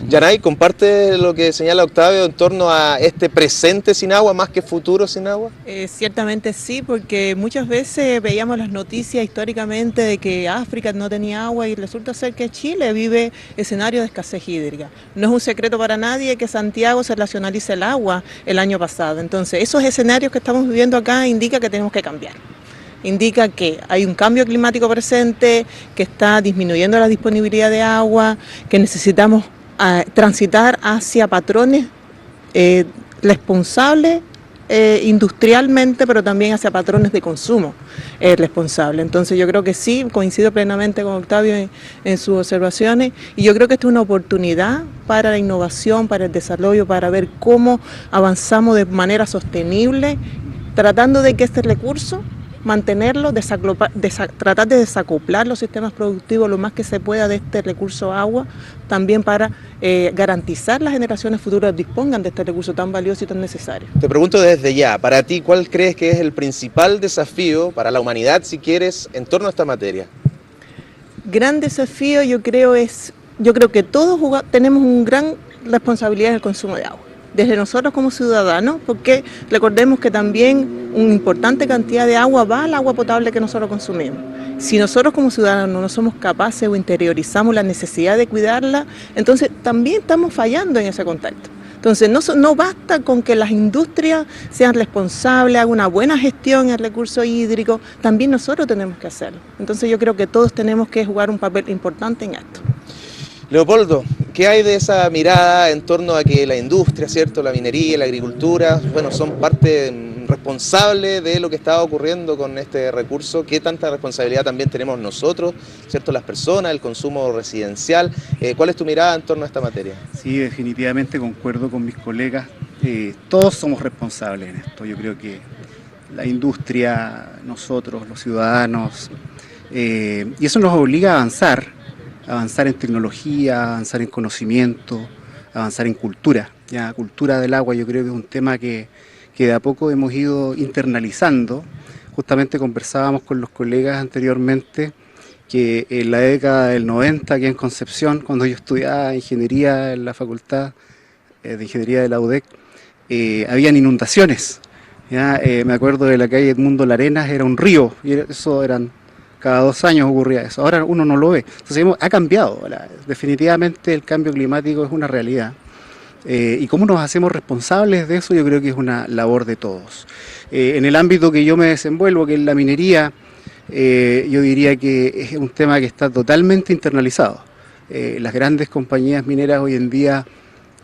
Yanay, ¿comparte lo que señala Octavio en torno a este presente sin agua más que futuro sin agua? Ciertamente sí, porque muchas veces veíamos las noticias históricamente de que África no tenía agua y resulta ser que Chile vive escenarios de escasez hídrica. No es un secreto para nadie que Santiago se racionalice el agua el año pasado. Entonces, esos escenarios que estamos viviendo acá indica que tenemos que cambiar. Indica que hay un cambio climático presente, que está disminuyendo la disponibilidad de agua, que necesitamos transitar hacia patrones responsables industrialmente, pero también hacia patrones de consumo responsables. Entonces yo creo que sí, coincido plenamente con Octavio en sus observaciones, y yo creo que esta es una oportunidad para la innovación, para el desarrollo, para ver cómo avanzamos de manera sostenible, tratando de que este recurso mantenerlo, tratar de desacoplar los sistemas productivos lo más que se pueda de este recurso agua, también para garantizar las generaciones futuras dispongan de este recurso tan valioso y tan necesario. Te pregunto desde ya, para ti, ¿cuál crees que es el principal desafío para la humanidad, si quieres, en torno a esta materia? Gran desafío yo creo que todos tenemos una gran responsabilidad en el consumo de agua. Desde nosotros como ciudadanos, porque recordemos que también una importante cantidad de agua va al agua potable que nosotros consumimos. Si nosotros como ciudadanos no somos capaces o interiorizamos la necesidad de cuidarla, entonces también estamos fallando en ese contexto. Entonces no basta con que las industrias sean responsables, hagan una buena gestión en el recurso hídrico, también nosotros tenemos que hacerlo. Entonces yo creo que todos tenemos que jugar un papel importante en esto. Leopoldo, ¿qué hay de esa mirada en torno a que la industria, ¿cierto?, la minería, la agricultura, bueno, son parte responsable de lo que está ocurriendo con este recurso? ¿Qué tanta responsabilidad también tenemos nosotros, ¿cierto?, las personas, el consumo residencial? ¿Cuál es tu mirada en torno a esta materia? Sí, definitivamente concuerdo con mis colegas. Todos somos responsables en esto. Yo creo que la industria, nosotros, los ciudadanos, y eso nos obliga a avanzar en tecnología, avanzar en conocimiento, avanzar en cultura. Ya, cultura del agua yo creo que es un tema que de a poco hemos ido internalizando. Justamente conversábamos con los colegas anteriormente que en la década del 90, aquí en Concepción, cuando yo estudiaba ingeniería en la Facultad de Ingeniería de la UDEC, habían inundaciones. ¿Ya? Me acuerdo de la calle Edmundo Larenas, era un río, y eso eran, cada 2 años ocurría eso. Ahora uno no lo ve. Entonces ha cambiado. Definitivamente el cambio climático es una realidad. Y cómo nos hacemos responsables de eso, yo creo que es una labor de todos. En el ámbito que yo me desenvuelvo, que es la minería, yo diría que es un tema que está totalmente internalizado. Las grandes compañías mineras hoy en día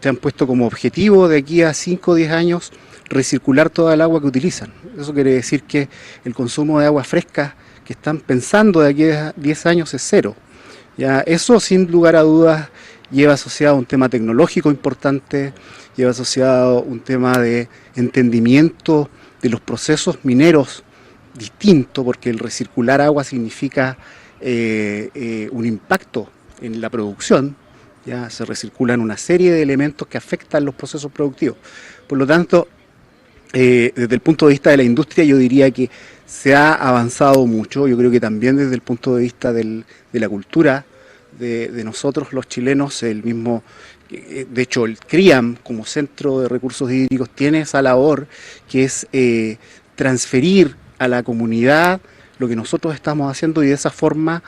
se han puesto como objetivo de aquí a 5 o 10 años recircular toda el agua que utilizan. Eso quiere decir que el consumo de agua fresca que están pensando de aquí a 10 años es cero. Ya, eso sin lugar a dudas lleva asociado un tema tecnológico importante, lleva asociado un tema de entendimiento de los procesos mineros distinto, porque el recircular agua significa un impacto en la producción. Ya se recirculan una serie de elementos que afectan los procesos productivos. Por lo tanto, desde el punto de vista de la industria yo diría que se ha avanzado mucho. Yo creo que también desde el punto de vista de la cultura de nosotros los chilenos, el mismo, de hecho el CRIAM como Centro de Recursos Hídricos tiene esa labor que es transferir a la comunidad lo que nosotros estamos haciendo y de esa forma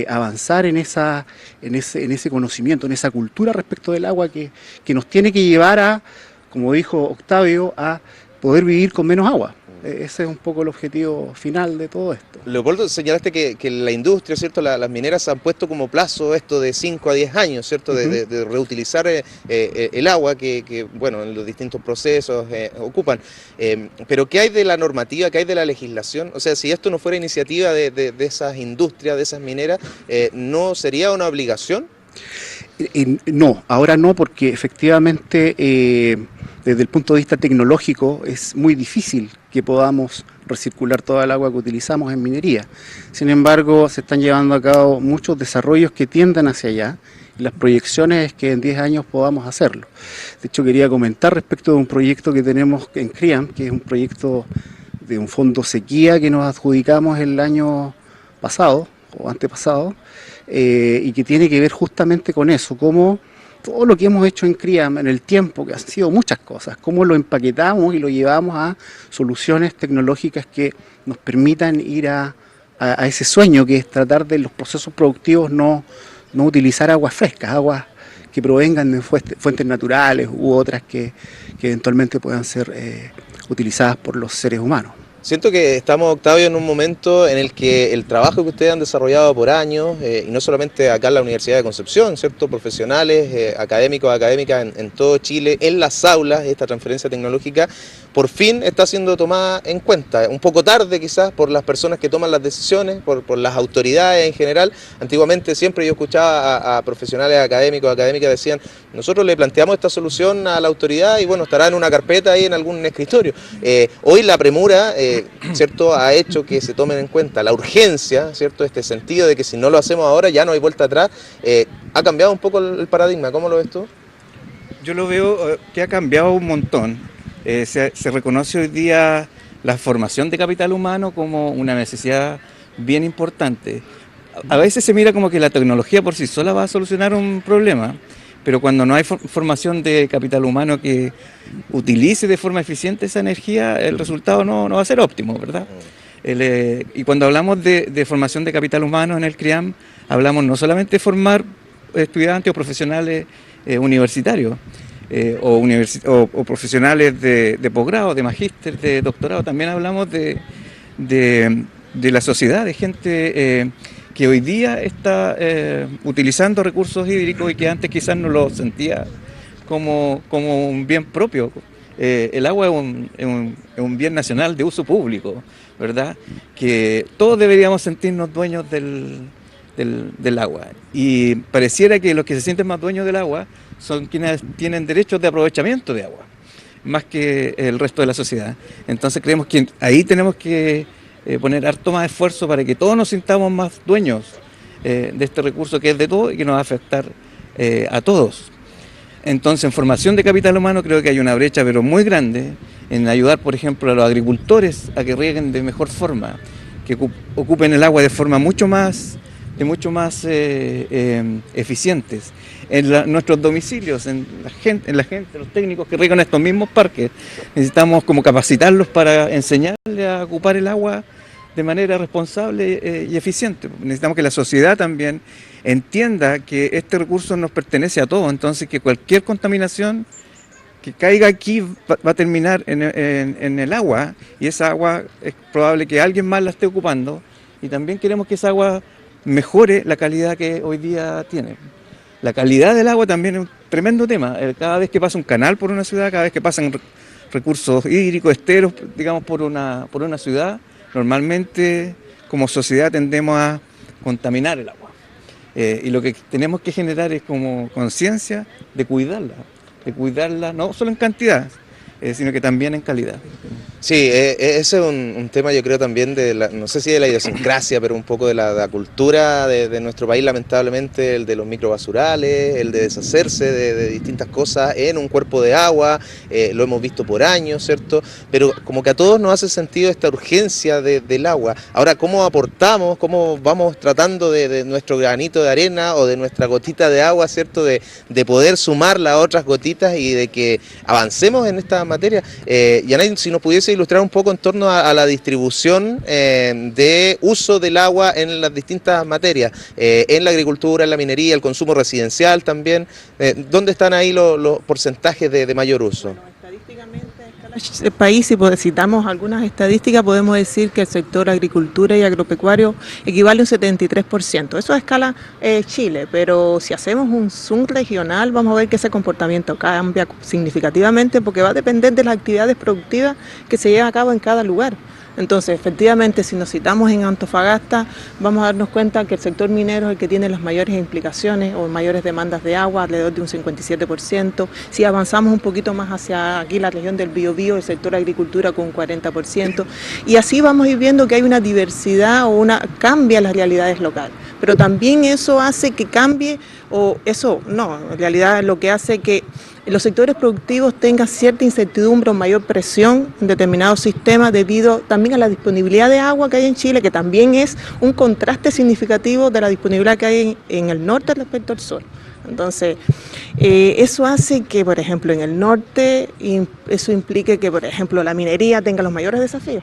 avanzar en ese conocimiento, en esa cultura respecto del agua que nos tiene que llevar a, como dijo Octavio, a poder vivir con menos agua. Ese es un poco el objetivo final de todo esto. Leopoldo, señalaste que la industria, ¿cierto? Las mineras han puesto como plazo esto de 5 a 10 años, ¿cierto? De reutilizar el agua que, bueno, en los distintos procesos ocupan. Pero ¿qué hay de la normativa, qué hay de la legislación? O sea, si esto no fuera iniciativa de esas industrias, de esas mineras, ¿no sería una obligación? No, ahora no, porque efectivamente desde el punto de vista tecnológico es muy difícil que podamos recircular toda el agua que utilizamos en minería. Sin embargo, se están llevando a cabo muchos desarrollos que tiendan hacia allá y las proyecciones es que en 10 años podamos hacerlo. De hecho, quería comentar respecto de un proyecto que tenemos en CRIAM, que es un proyecto de un fondo sequía que nos adjudicamos el año pasado o antepasado, y que tiene que ver justamente con eso, cómo todo lo que hemos hecho en CRIAM en el tiempo, que han sido muchas cosas, cómo lo empaquetamos y lo llevamos a soluciones tecnológicas que nos permitan ir a ese sueño que es tratar de los procesos productivos no utilizar aguas frescas, aguas que provengan de fuentes naturales u otras que eventualmente puedan ser utilizadas por los seres humanos. Siento que estamos, Octavio, en un momento en el que el trabajo que ustedes han desarrollado por años, y no solamente acá en la Universidad de Concepción, ¿cierto? Profesionales, académicos, académicas en todo Chile, en las aulas, esta transferencia tecnológica, por fin está siendo tomada en cuenta. Un poco tarde quizás por las personas que toman las decisiones, por las autoridades en general. Antiguamente siempre yo escuchaba a profesionales académicos, académicas decían, nosotros le planteamos esta solución a la autoridad y bueno, estará en una carpeta ahí en algún escritorio. Hoy la premura, ¿cierto?, ha hecho que se tomen en cuenta la urgencia, ¿cierto?, este sentido de que si no lo hacemos ahora ya no hay vuelta atrás. Ha cambiado un poco el paradigma. ¿Cómo lo ves tú? Yo lo veo que ha cambiado un montón. Se reconoce hoy día la formación de capital humano como una necesidad bien importante. A veces se mira como que la tecnología por sí sola va a solucionar un problema, pero cuando no hay formación de capital humano que utilice de forma eficiente esa energía, el resultado no va a ser óptimo, ¿verdad? Y cuando hablamos de formación de capital humano en el CRIAM, hablamos no solamente de formar estudiantes o profesionales universitarios, o profesionales de posgrado, de magíster, de doctorado, también hablamos de la sociedad, de gente que hoy día está utilizando recursos hídricos y que antes quizás no lo sentía como un bien propio. El agua es un bien nacional de uso público, ¿verdad? Que todos deberíamos sentirnos dueños del agua. Y pareciera que los que se sienten más dueños del agua son quienes tienen derechos de aprovechamiento de agua. más que el resto de la sociedad. Entonces creemos que ahí tenemos que poner harto más esfuerzo para que todos nos sintamos más dueños de este recurso que es de todos y que nos va a afectar a todos. Entonces, en formación de capital humano creo que hay una brecha pero muy grande en ayudar, por ejemplo, a los agricultores a que rieguen de mejor forma, que ocupen el agua de forma mucho más eficientes. En nuestros domicilios, en la gente, los técnicos que riegan estos mismos parques, necesitamos como capacitarlos para enseñarles a ocupar el agua de manera responsable y eficiente. Necesitamos que la sociedad también entienda que este recurso nos pertenece a todos, entonces que cualquier contaminación que caiga aquí va a terminar en el agua, y esa agua es probable que alguien más la esté ocupando, y también queremos que esa agua mejore la calidad que hoy día tiene. La calidad del agua también es un tremendo tema. Cada vez que pasa un canal por una ciudad, cada vez que pasan recursos hídricos, esteros, digamos, por una ciudad, normalmente como sociedad tendemos a contaminar el agua. Y lo que tenemos que generar es como conciencia de cuidarla no solo en cantidad, sino que también en calidad. Sí, ese es un tema, yo creo, también de no sé si de la idiosincrasia, pero un poco de la cultura de nuestro país, lamentablemente, el de los microbasurales, el de deshacerse de distintas cosas en un cuerpo de agua, lo hemos visto por años, ¿cierto? Pero como que a todos nos hace sentido esta urgencia del agua. Ahora, ¿cómo aportamos, cómo vamos tratando de nuestro granito de arena o de nuestra gotita de agua, ¿cierto? De poder sumarla a otras gotitas y de que avancemos en esta materia. Yanay, si nos pudiese ilustrar un poco en torno a la distribución de uso del agua en las distintas materias, en la agricultura, en la minería, el consumo residencial también, ¿dónde están ahí los porcentajes de mayor uso? El país, si citamos algunas estadísticas, podemos decir que el sector agricultura y agropecuario equivale a un 73%. Eso a escala Chile, pero si hacemos un zoom regional, vamos a ver que ese comportamiento cambia significativamente porque va a depender de las actividades productivas que se llevan a cabo en cada lugar. Entonces, efectivamente, si nos citamos en Antofagasta, vamos a darnos cuenta que el sector minero es el que tiene las mayores implicaciones o mayores demandas de agua, alrededor de un 57%. Si avanzamos un poquito más hacia aquí, la región del Biobío, el sector agricultura con un 40%. Y así vamos a ir viendo que hay una diversidad o cambia las realidades locales. Pero también eso hace que cambie, en realidad lo que hace que los sectores productivos tengan cierta incertidumbre o mayor presión en determinados sistemas debido también a la disponibilidad de agua que hay en Chile, que también es un contraste significativo de la disponibilidad que hay en el norte respecto al sur. Entonces, eso hace que, por ejemplo, en el norte, eso implique que, por ejemplo, la minería tenga los mayores desafíos,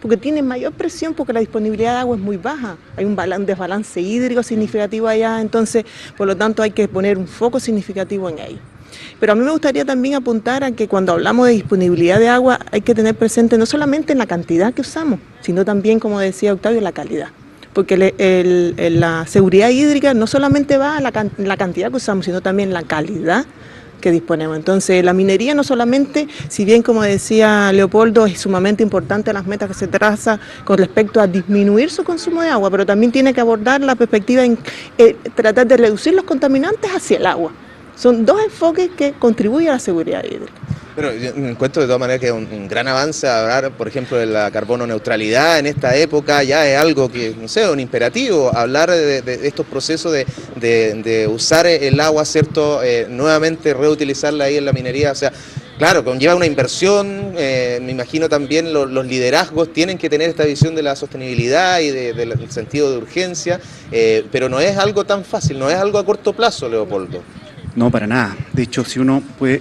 porque tiene mayor presión porque la disponibilidad de agua es muy baja, hay un desbalance hídrico significativo allá, entonces, por lo tanto, hay que poner un foco significativo en ello. Pero a mí me gustaría también apuntar a que cuando hablamos de disponibilidad de agua hay que tener presente no solamente en la cantidad que usamos, sino también, como decía Octavio, la calidad. Porque la seguridad hídrica no solamente va a la cantidad que usamos, sino también la calidad que disponemos. Entonces, la minería no solamente, si bien, como decía Leopoldo, es sumamente importante las metas que se traza con respecto a disminuir su consumo de agua, pero también tiene que abordar la perspectiva en tratar de reducir los contaminantes hacia el agua. Son dos enfoques que contribuyen a la seguridad hídrica. Pero yo encuentro de todas maneras que es un gran avance hablar, por ejemplo, de la carbono neutralidad en esta época, ya es algo que, no sé, un imperativo, hablar de estos procesos de usar el agua, ¿cierto? Nuevamente reutilizarla ahí en la minería, o sea, claro, conlleva una inversión, me imagino también los liderazgos tienen que tener esta visión de la sostenibilidad y del sentido de urgencia, pero no es algo tan fácil, no es algo a corto plazo, Leopoldo. No, para nada. De hecho, si uno puede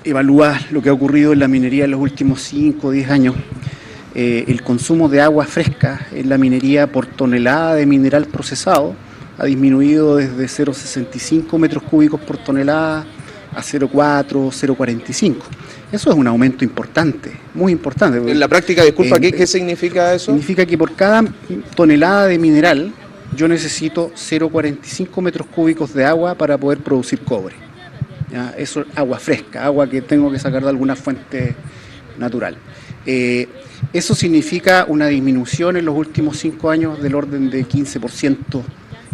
evaluar lo que ha ocurrido en la minería en los últimos 5 o 10 años, el consumo de agua fresca en la minería por tonelada de mineral procesado ha disminuido desde 0,65 metros cúbicos por tonelada a 0,4, 0,45. Eso es un aumento importante, muy importante. En la práctica, disculpa, ¿qué significa eso? Significa que por cada tonelada de mineral yo necesito 0,45 metros cúbicos de agua para poder producir cobre. ¿Ya? Eso es agua fresca, agua que tengo que sacar de alguna fuente natural. Eso significa una disminución en los últimos 5 años del orden de 15%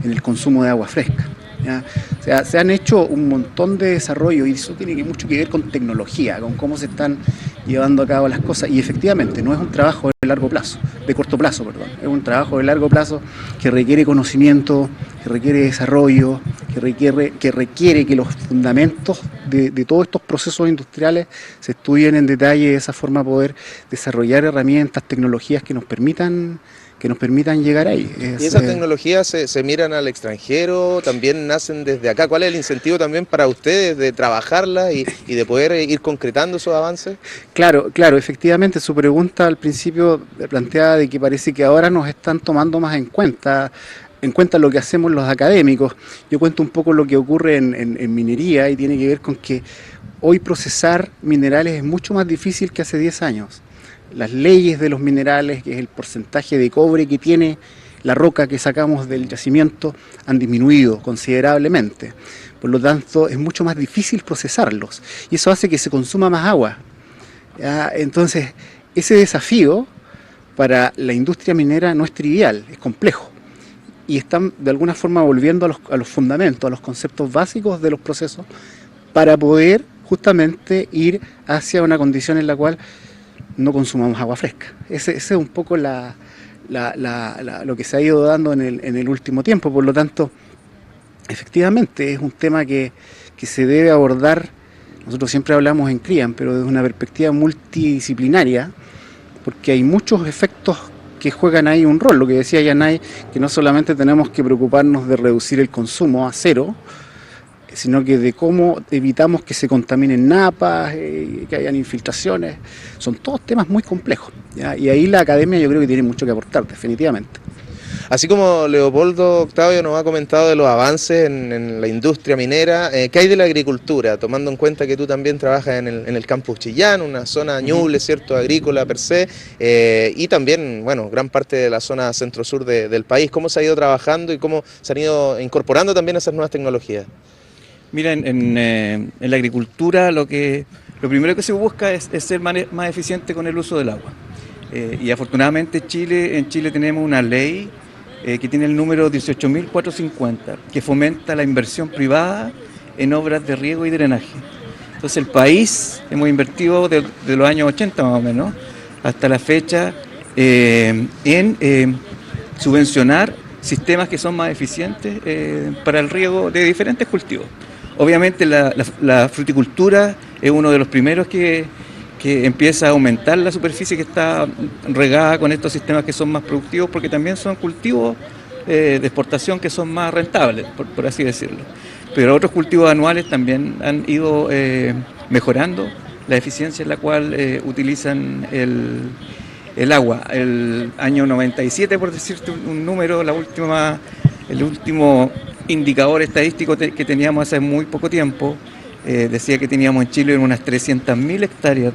en el consumo de agua fresca. ¿ya? O sea, se han hecho un montón de desarrollos y eso tiene mucho que ver con tecnología, con cómo se están llevando a cabo las cosas, y efectivamente no es un trabajo de largo plazo, de corto plazo, perdón, es un trabajo de largo plazo que requiere conocimiento, que requiere desarrollo, que requiere que los fundamentos de todos estos procesos industriales se estudien en detalle, de esa forma poder desarrollar herramientas, tecnologías que nos permitan llegar ahí. ¿Y esas tecnologías se miran al extranjero, también nacen desde acá? ¿Cuál es el incentivo también para ustedes de trabajarlas y de poder ir concretando esos avances? Claro, efectivamente su pregunta al principio planteaba de que parece que ahora nos están tomando más en cuenta lo que hacemos los académicos. Yo cuento un poco lo que ocurre en minería y tiene que ver con que hoy procesar minerales es mucho más difícil que hace 10 años. Las leyes de los minerales, que es el porcentaje de cobre que tiene la roca que sacamos del yacimiento, han disminuido considerablemente. Por lo tanto, es mucho más difícil procesarlos y eso hace que se consuma más agua. ¿Ya? Entonces, ese desafío para la industria minera no es trivial, es complejo. Y están de alguna forma volviendo a los fundamentos, a los conceptos básicos de los procesos para poder justamente ir hacia una condición en la cual no consumamos agua fresca. Ese es un poco lo que se ha ido dando en el último tiempo. Por lo tanto, efectivamente es un tema que se debe abordar. Nosotros siempre hablamos en CRIAN, pero desde una perspectiva multidisciplinaria, porque hay muchos efectos que juegan ahí un rol. Lo que decía Yanay, que no solamente tenemos que preocuparnos de reducir el consumo a cero, sino que de cómo evitamos que se contaminen napas, que hayan infiltraciones. Son todos temas muy complejos, ¿ya? Y ahí la academia yo creo que tiene mucho que aportar, definitivamente. Así como Leopoldo Octavio nos ha comentado de los avances en la industria minera, ¿qué hay de la agricultura? Tomando en cuenta que tú también trabajas en el campus Chillán, una zona ñuble, ¿cierto?, agrícola per se, y también, bueno, gran parte de la zona centro-sur del país. ¿Cómo se ha ido trabajando y cómo se han ido incorporando también esas nuevas tecnologías? Mira, en la agricultura lo primero que se busca es ser más eficiente con el uso del agua. Y afortunadamente en Chile tenemos una ley que tiene el número 18.450, que fomenta la inversión privada en obras de riego y drenaje. Entonces el país hemos invertido de los años 80 más o menos hasta la fecha en subvencionar sistemas que son más eficientes para el riego de diferentes cultivos. Obviamente la fruticultura es uno de los primeros que empieza a aumentar la superficie que está regada con estos sistemas que son más productivos, porque también son cultivos de exportación que son más rentables, por así decirlo. Pero otros cultivos anuales también han ido mejorando la eficiencia en la cual utilizan el agua. El año 97, por decirte un número, el último indicador estadístico que teníamos hace muy poco tiempo, decía que teníamos en Chile unas 300.000 hectáreas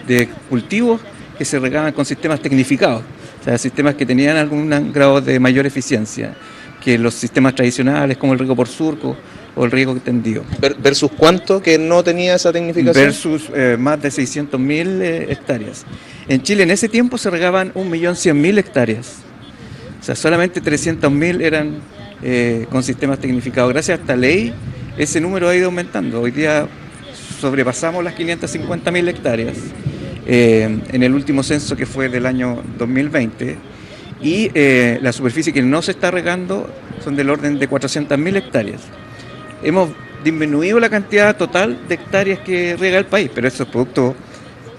de cultivos que se regaban con sistemas tecnificados, o sea, sistemas que tenían algún grado de mayor eficiencia que los sistemas tradicionales como el riego por surco o el riego tendido. ¿Versus cuánto que no tenía esa tecnificación? Versus más de 600.000 hectáreas. En Chile en ese tiempo se regaban 1.100.000 hectáreas. O sea, solamente 300.000 eran con sistemas tecnificados. Gracias a esta ley, ese número ha ido aumentando. Hoy día sobrepasamos las 550.000 hectáreas en el último censo que fue del año 2020. Y la superficie que no se está regando son del orden de 400.000 hectáreas. Hemos disminuido la cantidad total de hectáreas que riega el país, pero eso es producto,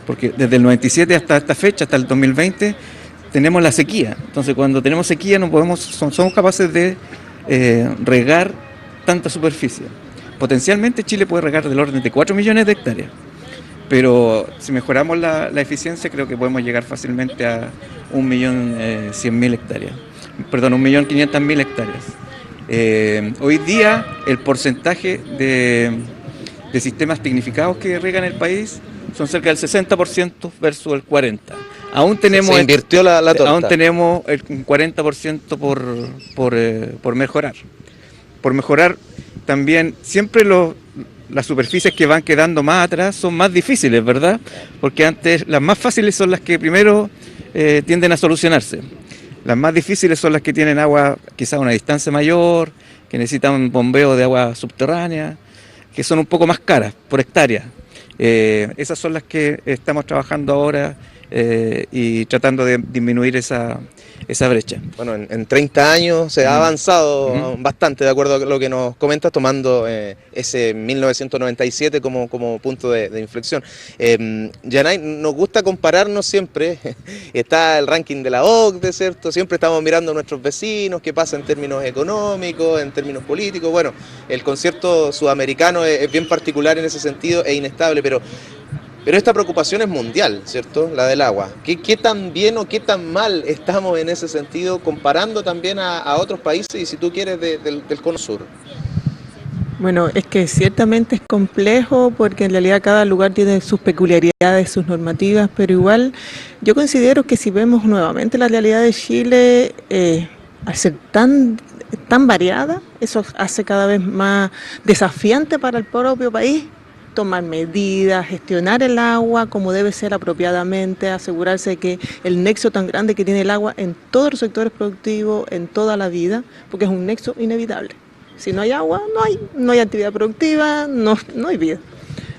porque desde el 97 hasta esta fecha, hasta el 2020, tenemos la sequía. Entonces cuando tenemos sequía no somos capaces de regar tanta superficie. Potencialmente Chile puede regar del orden de 4 millones de hectáreas, pero si mejoramos la eficiencia creo que podemos llegar fácilmente a 1.100.000 hectáreas, perdón, 1.500.000 hectáreas. Hoy día el porcentaje de sistemas tecnificados que riegan el país son cerca del 60% versus el 40%. Aún tenemos, se invirtió la torta. Aún tenemos el 40% por mejorar. Por mejorar también, siempre las superficies que van quedando más atrás son más difíciles, ¿verdad? Porque antes las más fáciles son las que primero tienden a solucionarse. Las más difíciles son las que tienen agua quizás a una distancia mayor, que necesitan bombeo de agua subterránea, que son un poco más caras por hectárea. Esas son las que estamos trabajando ahora y tratando de disminuir esa brecha. Bueno, en 30 años se ha avanzado bastante, de acuerdo a lo que nos comentas, tomando ese 1997 como punto de inflexión. Yanay, nos gusta compararnos siempre, está el ranking de la OCDE, ¿cierto? Siempre estamos mirando a nuestros vecinos, qué pasa en términos económicos, en términos políticos. Bueno, el concierto sudamericano es bien particular en ese sentido e inestable, pero esta preocupación es mundial, ¿cierto? La del agua. ¿Qué tan bien o qué tan mal estamos en ese sentido, comparando también a otros países y si tú quieres del Cono Sur? Bueno, es que ciertamente es complejo porque en realidad cada lugar tiene sus peculiaridades, sus normativas, pero igual yo considero que si vemos nuevamente la realidad de Chile, al ser tan variada, eso hace cada vez más desafiante para el propio país tomar medidas, gestionar el agua como debe ser apropiadamente, asegurarse de que el nexo tan grande que tiene el agua en todos los sectores productivos, en toda la vida, porque es un nexo inevitable. Si no hay agua, no hay actividad productiva, no hay vida.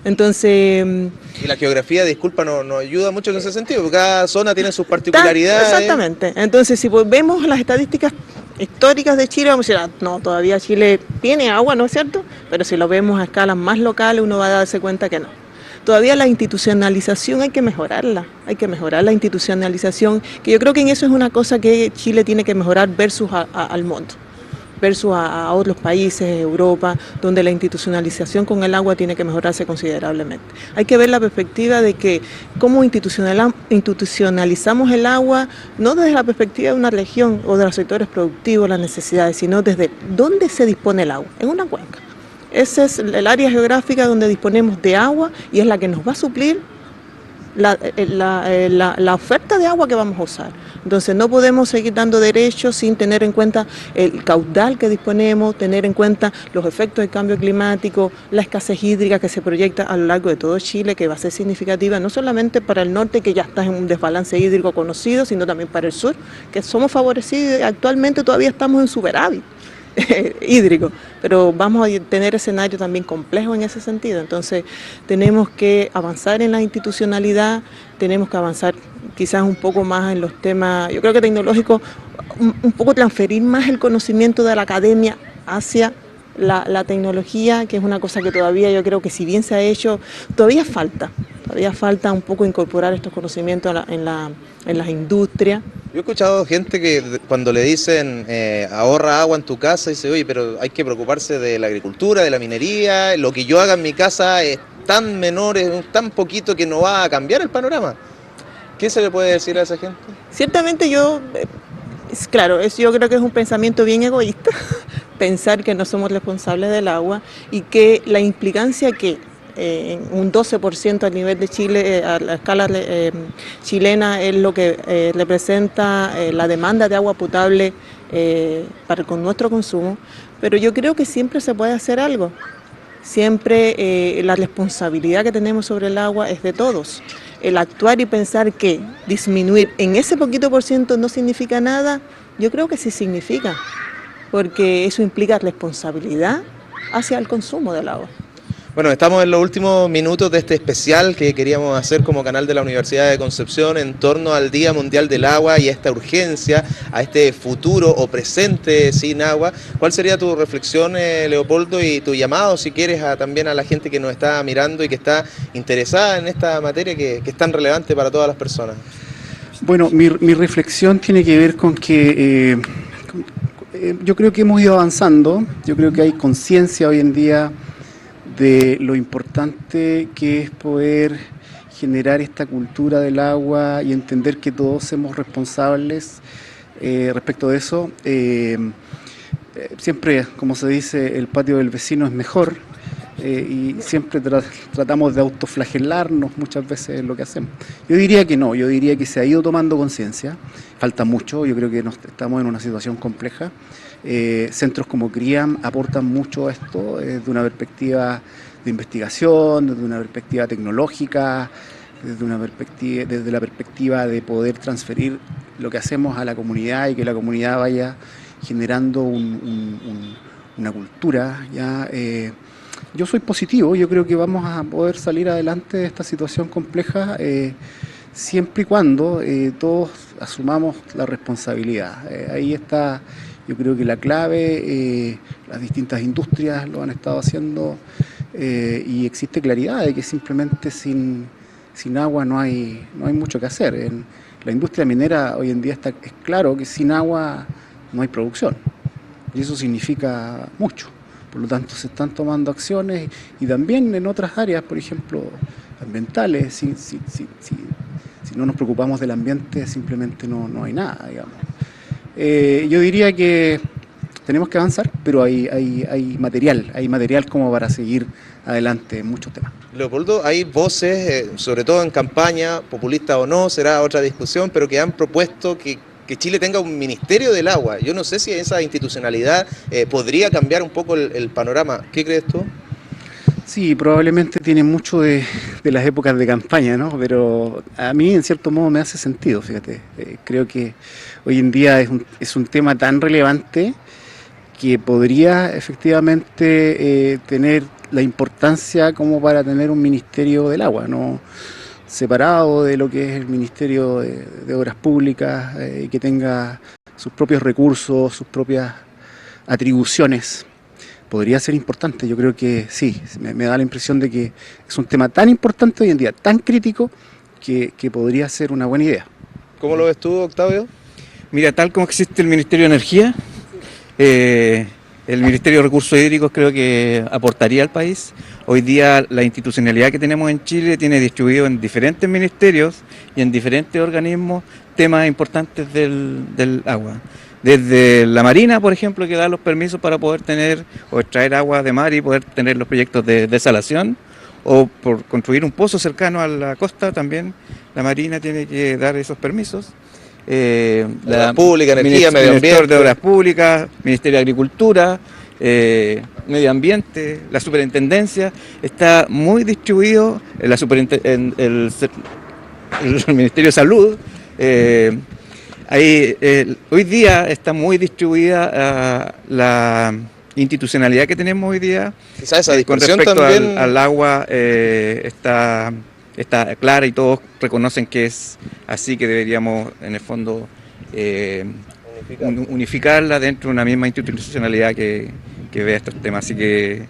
Entonces... Y la geografía, disculpa, nos ayuda mucho en ese sentido, porque cada zona tiene sus particularidades. Exactamente. Entonces, si vemos las estadísticas históricas de Chile, vamos a decir, no, todavía Chile tiene agua, ¿no es cierto? Pero si lo vemos a escalas más locales, uno va a darse cuenta que no. Todavía la institucionalización hay que mejorar la institucionalización, que yo creo que en eso es una cosa que Chile tiene que mejorar versus al mundo, versus a otros países, Europa, donde la institucionalización con el agua tiene que mejorarse considerablemente. Hay que ver la perspectiva de que cómo institucionalizamos el agua, no desde la perspectiva de una región o de los sectores productivos, las necesidades, sino desde dónde se dispone el agua, en una cuenca. Esa es el área geográfica donde disponemos de agua y es la que nos va a suplir la oferta de agua que vamos a usar. Entonces no podemos seguir dando derechos sin tener en cuenta el caudal que disponemos, tener en cuenta los efectos del cambio climático, la escasez hídrica que se proyecta a lo largo de todo Chile, que va a ser significativa no solamente para el norte, que ya está en un desbalance hídrico conocido, sino también para el sur, que somos favorecidos y actualmente todavía estamos en superávit hídrico, pero vamos a tener escenarios también complejos en ese sentido. Entonces tenemos que avanzar en la institucionalidad, tenemos que avanzar quizás un poco más en los temas, yo creo que tecnológicos, un poco transferir más el conocimiento de la academia hacia la tecnología, que es una cosa que todavía yo creo que si bien se ha hecho, todavía falta un poco incorporar estos conocimientos en las industrias. Yo he escuchado gente que cuando le dicen ahorra agua en tu casa, dice, oye, pero hay que preocuparse de la agricultura, de la minería, lo que yo haga en mi casa es tan menor, es tan poquito que no va a cambiar el panorama. ¿Qué se le puede decir a esa gente? Ciertamente yo creo que es un pensamiento bien egoísta, pensar que no somos responsables del agua y que la implicancia que un 12% a nivel de Chile, a la escala chilena, es lo que representa la demanda de agua potable con nuestro consumo, pero yo creo que siempre se puede hacer algo. Siempre la responsabilidad que tenemos sobre el agua es de todos. El actuar y pensar que disminuir en ese poquito por ciento no significa nada, yo creo que sí significa, porque eso implica responsabilidad hacia el consumo del agua. Bueno, estamos en los últimos minutos de este especial que queríamos hacer como canal de la Universidad de Concepción en torno al Día Mundial del Agua y a esta urgencia, a este futuro o presente sin agua. ¿Cuál sería tu reflexión, Leopoldo, y tu llamado, si quieres, también a la gente que nos está mirando y que está interesada en esta materia que es tan relevante para todas las personas? Bueno, mi reflexión tiene que ver con que yo creo que hemos ido avanzando, yo creo que hay conciencia hoy en día de lo importante que es poder generar esta cultura del agua y entender que todos somos responsables respecto de eso. Siempre, como se dice, el patio del vecino es mejor y siempre tratamos de autoflagelarnos muchas veces en lo que hacemos. Yo diría que no, yo diría que se ha ido tomando conciencia, falta mucho, yo creo que estamos en una situación compleja. Centros como CRIAM aportan mucho a esto desde una perspectiva de investigación, desde una perspectiva tecnológica, desde la perspectiva de poder transferir lo que hacemos a la comunidad y que la comunidad vaya generando una cultura. ¿Ya? Yo soy positivo, yo creo que vamos a poder salir adelante de esta situación compleja siempre y cuando todos asumamos la responsabilidad. Ahí está, yo creo que la clave, las distintas industrias lo han estado haciendo y existe claridad de que simplemente sin agua no hay mucho que hacer. En la industria minera hoy en día es claro que sin agua no hay producción y eso significa mucho. Por lo tanto, se están tomando acciones y también en otras áreas, por ejemplo, ambientales. Si no nos preocupamos del ambiente, simplemente no hay nada, digamos. Yo diría que tenemos que avanzar, pero hay material como para seguir adelante en muchos temas. Leopoldo, hay voces, sobre todo en campaña, populista o no, será otra discusión, pero que han propuesto que Chile tenga un ministerio del agua. Yo no sé si esa institucionalidad podría cambiar un poco el panorama. ¿Qué crees tú? Sí, probablemente tiene mucho de las épocas de campaña, ¿no? Pero a mí en cierto modo me hace sentido, fíjate. Creo que hoy en día es un tema tan relevante que podría efectivamente tener la importancia como para tener un ministerio del agua, ¿no? Separado de lo que es el Ministerio de Obras Públicas y que tenga sus propios recursos, sus propias atribuciones. Podría ser importante, yo creo que sí, me da la impresión de que es un tema tan importante hoy en día, tan crítico, que podría ser una buena idea. ¿Cómo lo ves tú, Octavio? Mira, tal como existe el Ministerio de Energía, el Ministerio de Recursos Hídricos creo que aportaría al país. Hoy día la institucionalidad que tenemos en Chile tiene distribuido en diferentes ministerios y en diferentes organismos temas importantes del agua. Desde la Marina, por ejemplo, que da los permisos para poder tener o extraer agua de mar y poder tener los proyectos de desalación, o por construir un pozo cercano a la costa, también la Marina tiene que dar esos permisos. Obras públicas, energía, medio ambiente. Ministerio de Obras Públicas, Ministerio de Agricultura, Medio Ambiente, la Superintendencia, está muy distribuido, el Ministerio de Salud. Hoy día está muy distribuida la institucionalidad que tenemos hoy día. Quizás esa discusión con respecto también al agua está clara y todos reconocen que es así, que deberíamos en el fondo unificarla dentro de una misma institucionalidad que vea estos temas. Así que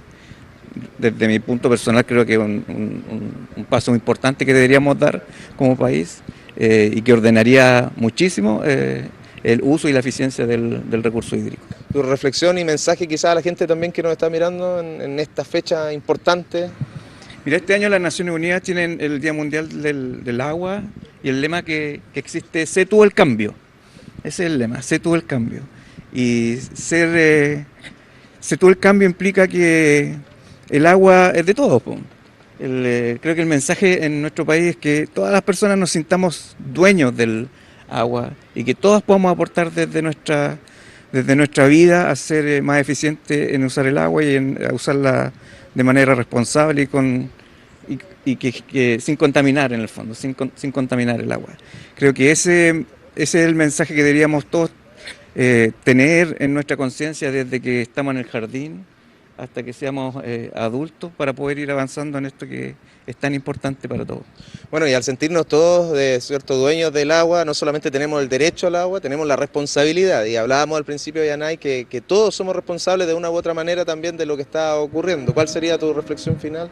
desde mi punto personal creo que es un paso importante que deberíamos dar como país y que ordenaría muchísimo el uso y la eficiencia del recurso hídrico. Tu reflexión y mensaje quizás a la gente también que nos está mirando en esta fecha importante. Mira, este año las Naciones Unidas tienen el Día Mundial del Agua y el lema que existe, sé tú el cambio. Ese es el lema, sé tú el cambio. Y sé tú el cambio implica que el agua es de todos. Creo que el mensaje en nuestro país es que todas las personas nos sintamos dueños del agua y que todas podamos aportar desde nuestra vida a ser más eficientes en usar el agua y en usarla de manera responsable y que sin contaminar en el fondo, sin contaminar el agua. Creo que ese es el mensaje que deberíamos todos tener en nuestra conciencia desde que estamos en el jardín hasta que seamos adultos, para poder ir avanzando en esto que es tan importante para todos. Bueno, y al sentirnos todos dueños del agua, no solamente tenemos el derecho al agua, tenemos la responsabilidad. Y hablábamos al principio, Yanay, que todos somos responsables de una u otra manera también de lo que está ocurriendo. ¿Cuál sería tu reflexión final?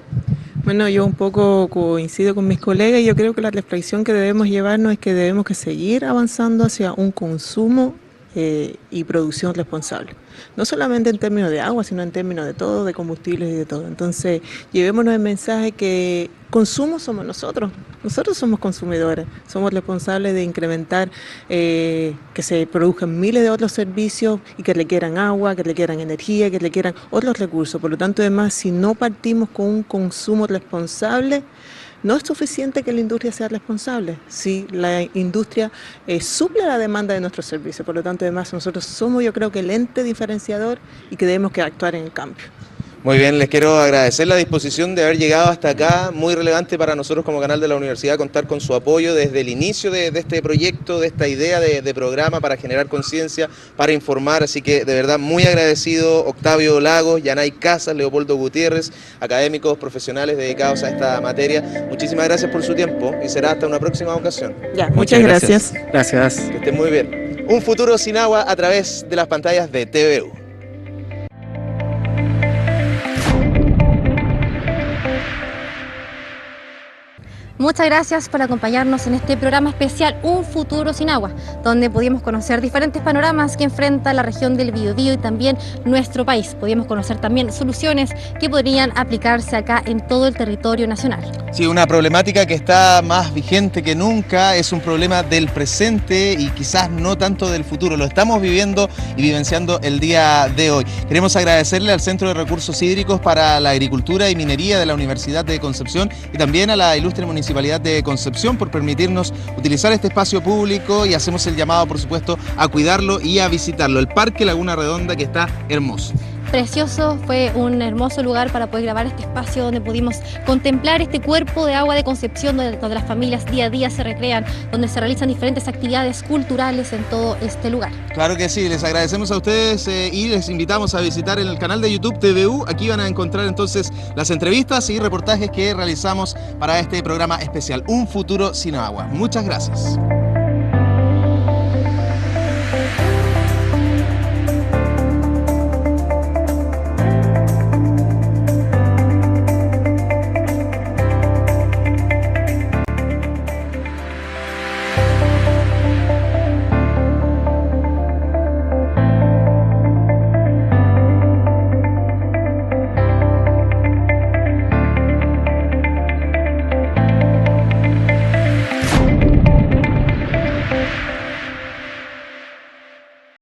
Bueno, yo un poco coincido con mis colegas y yo creo que la reflexión que debemos llevarnos es que debemos que seguir avanzando hacia un consumo y producción responsable. No solamente en términos de agua, sino en términos de todo, de combustibles y de todo. Entonces, llevémonos el mensaje que consumo somos nosotros somos consumidores, somos responsables de incrementar que se produzcan miles de otros servicios y que requieran agua, que requieran energía, que requieran otros recursos. Por lo tanto, además, si no partimos con un consumo responsable, no es suficiente que la industria sea responsable, si la industria suple la demanda de nuestros servicios. Por lo tanto, además, nosotros somos, yo creo que el ente diferenciador y que debemos que actuar en el cambio. Muy bien, les quiero agradecer la disposición de haber llegado hasta acá, muy relevante para nosotros como canal de la universidad contar con su apoyo desde el inicio de este proyecto, de esta idea de programa para generar conciencia, para informar, así que de verdad muy agradecido Octavio Lagos, Yanay Casas, Leopoldo Gutiérrez, académicos, profesionales dedicados a esta materia. Muchísimas gracias por su tiempo y será hasta una próxima ocasión. Ya, muchas gracias. Gracias. Que estén muy bien. Un futuro sin agua a través de las pantallas de TVU. Muchas gracias por acompañarnos en este programa especial Un Futuro Sin Agua, donde pudimos conocer diferentes panoramas que enfrenta la región del Biobío y también nuestro país. Pudimos conocer también soluciones que podrían aplicarse acá en todo el territorio nacional. Sí, una problemática que está más vigente que nunca, es un problema del presente y quizás no tanto del futuro. Lo estamos viviendo y vivenciando el día de hoy. Queremos agradecerle al Centro de Recursos Hídricos para la Agricultura y Minería de la Universidad de Concepción y también a la ilustre Municipalidad de Concepción por permitirnos utilizar este espacio público y hacemos el llamado, por supuesto, a cuidarlo y a visitarlo. El Parque Laguna Redonda, que está hermoso. Precioso, fue un hermoso lugar para poder grabar este espacio donde pudimos contemplar este cuerpo de agua de Concepción, donde las familias día a día se recrean, donde se realizan diferentes actividades culturales en todo este lugar. Claro que sí, les agradecemos a ustedes y les invitamos a visitar el canal de YouTube TVU. Aquí van a encontrar entonces las entrevistas y reportajes que realizamos para este programa especial, Un Futuro Sin Agua. Muchas gracias.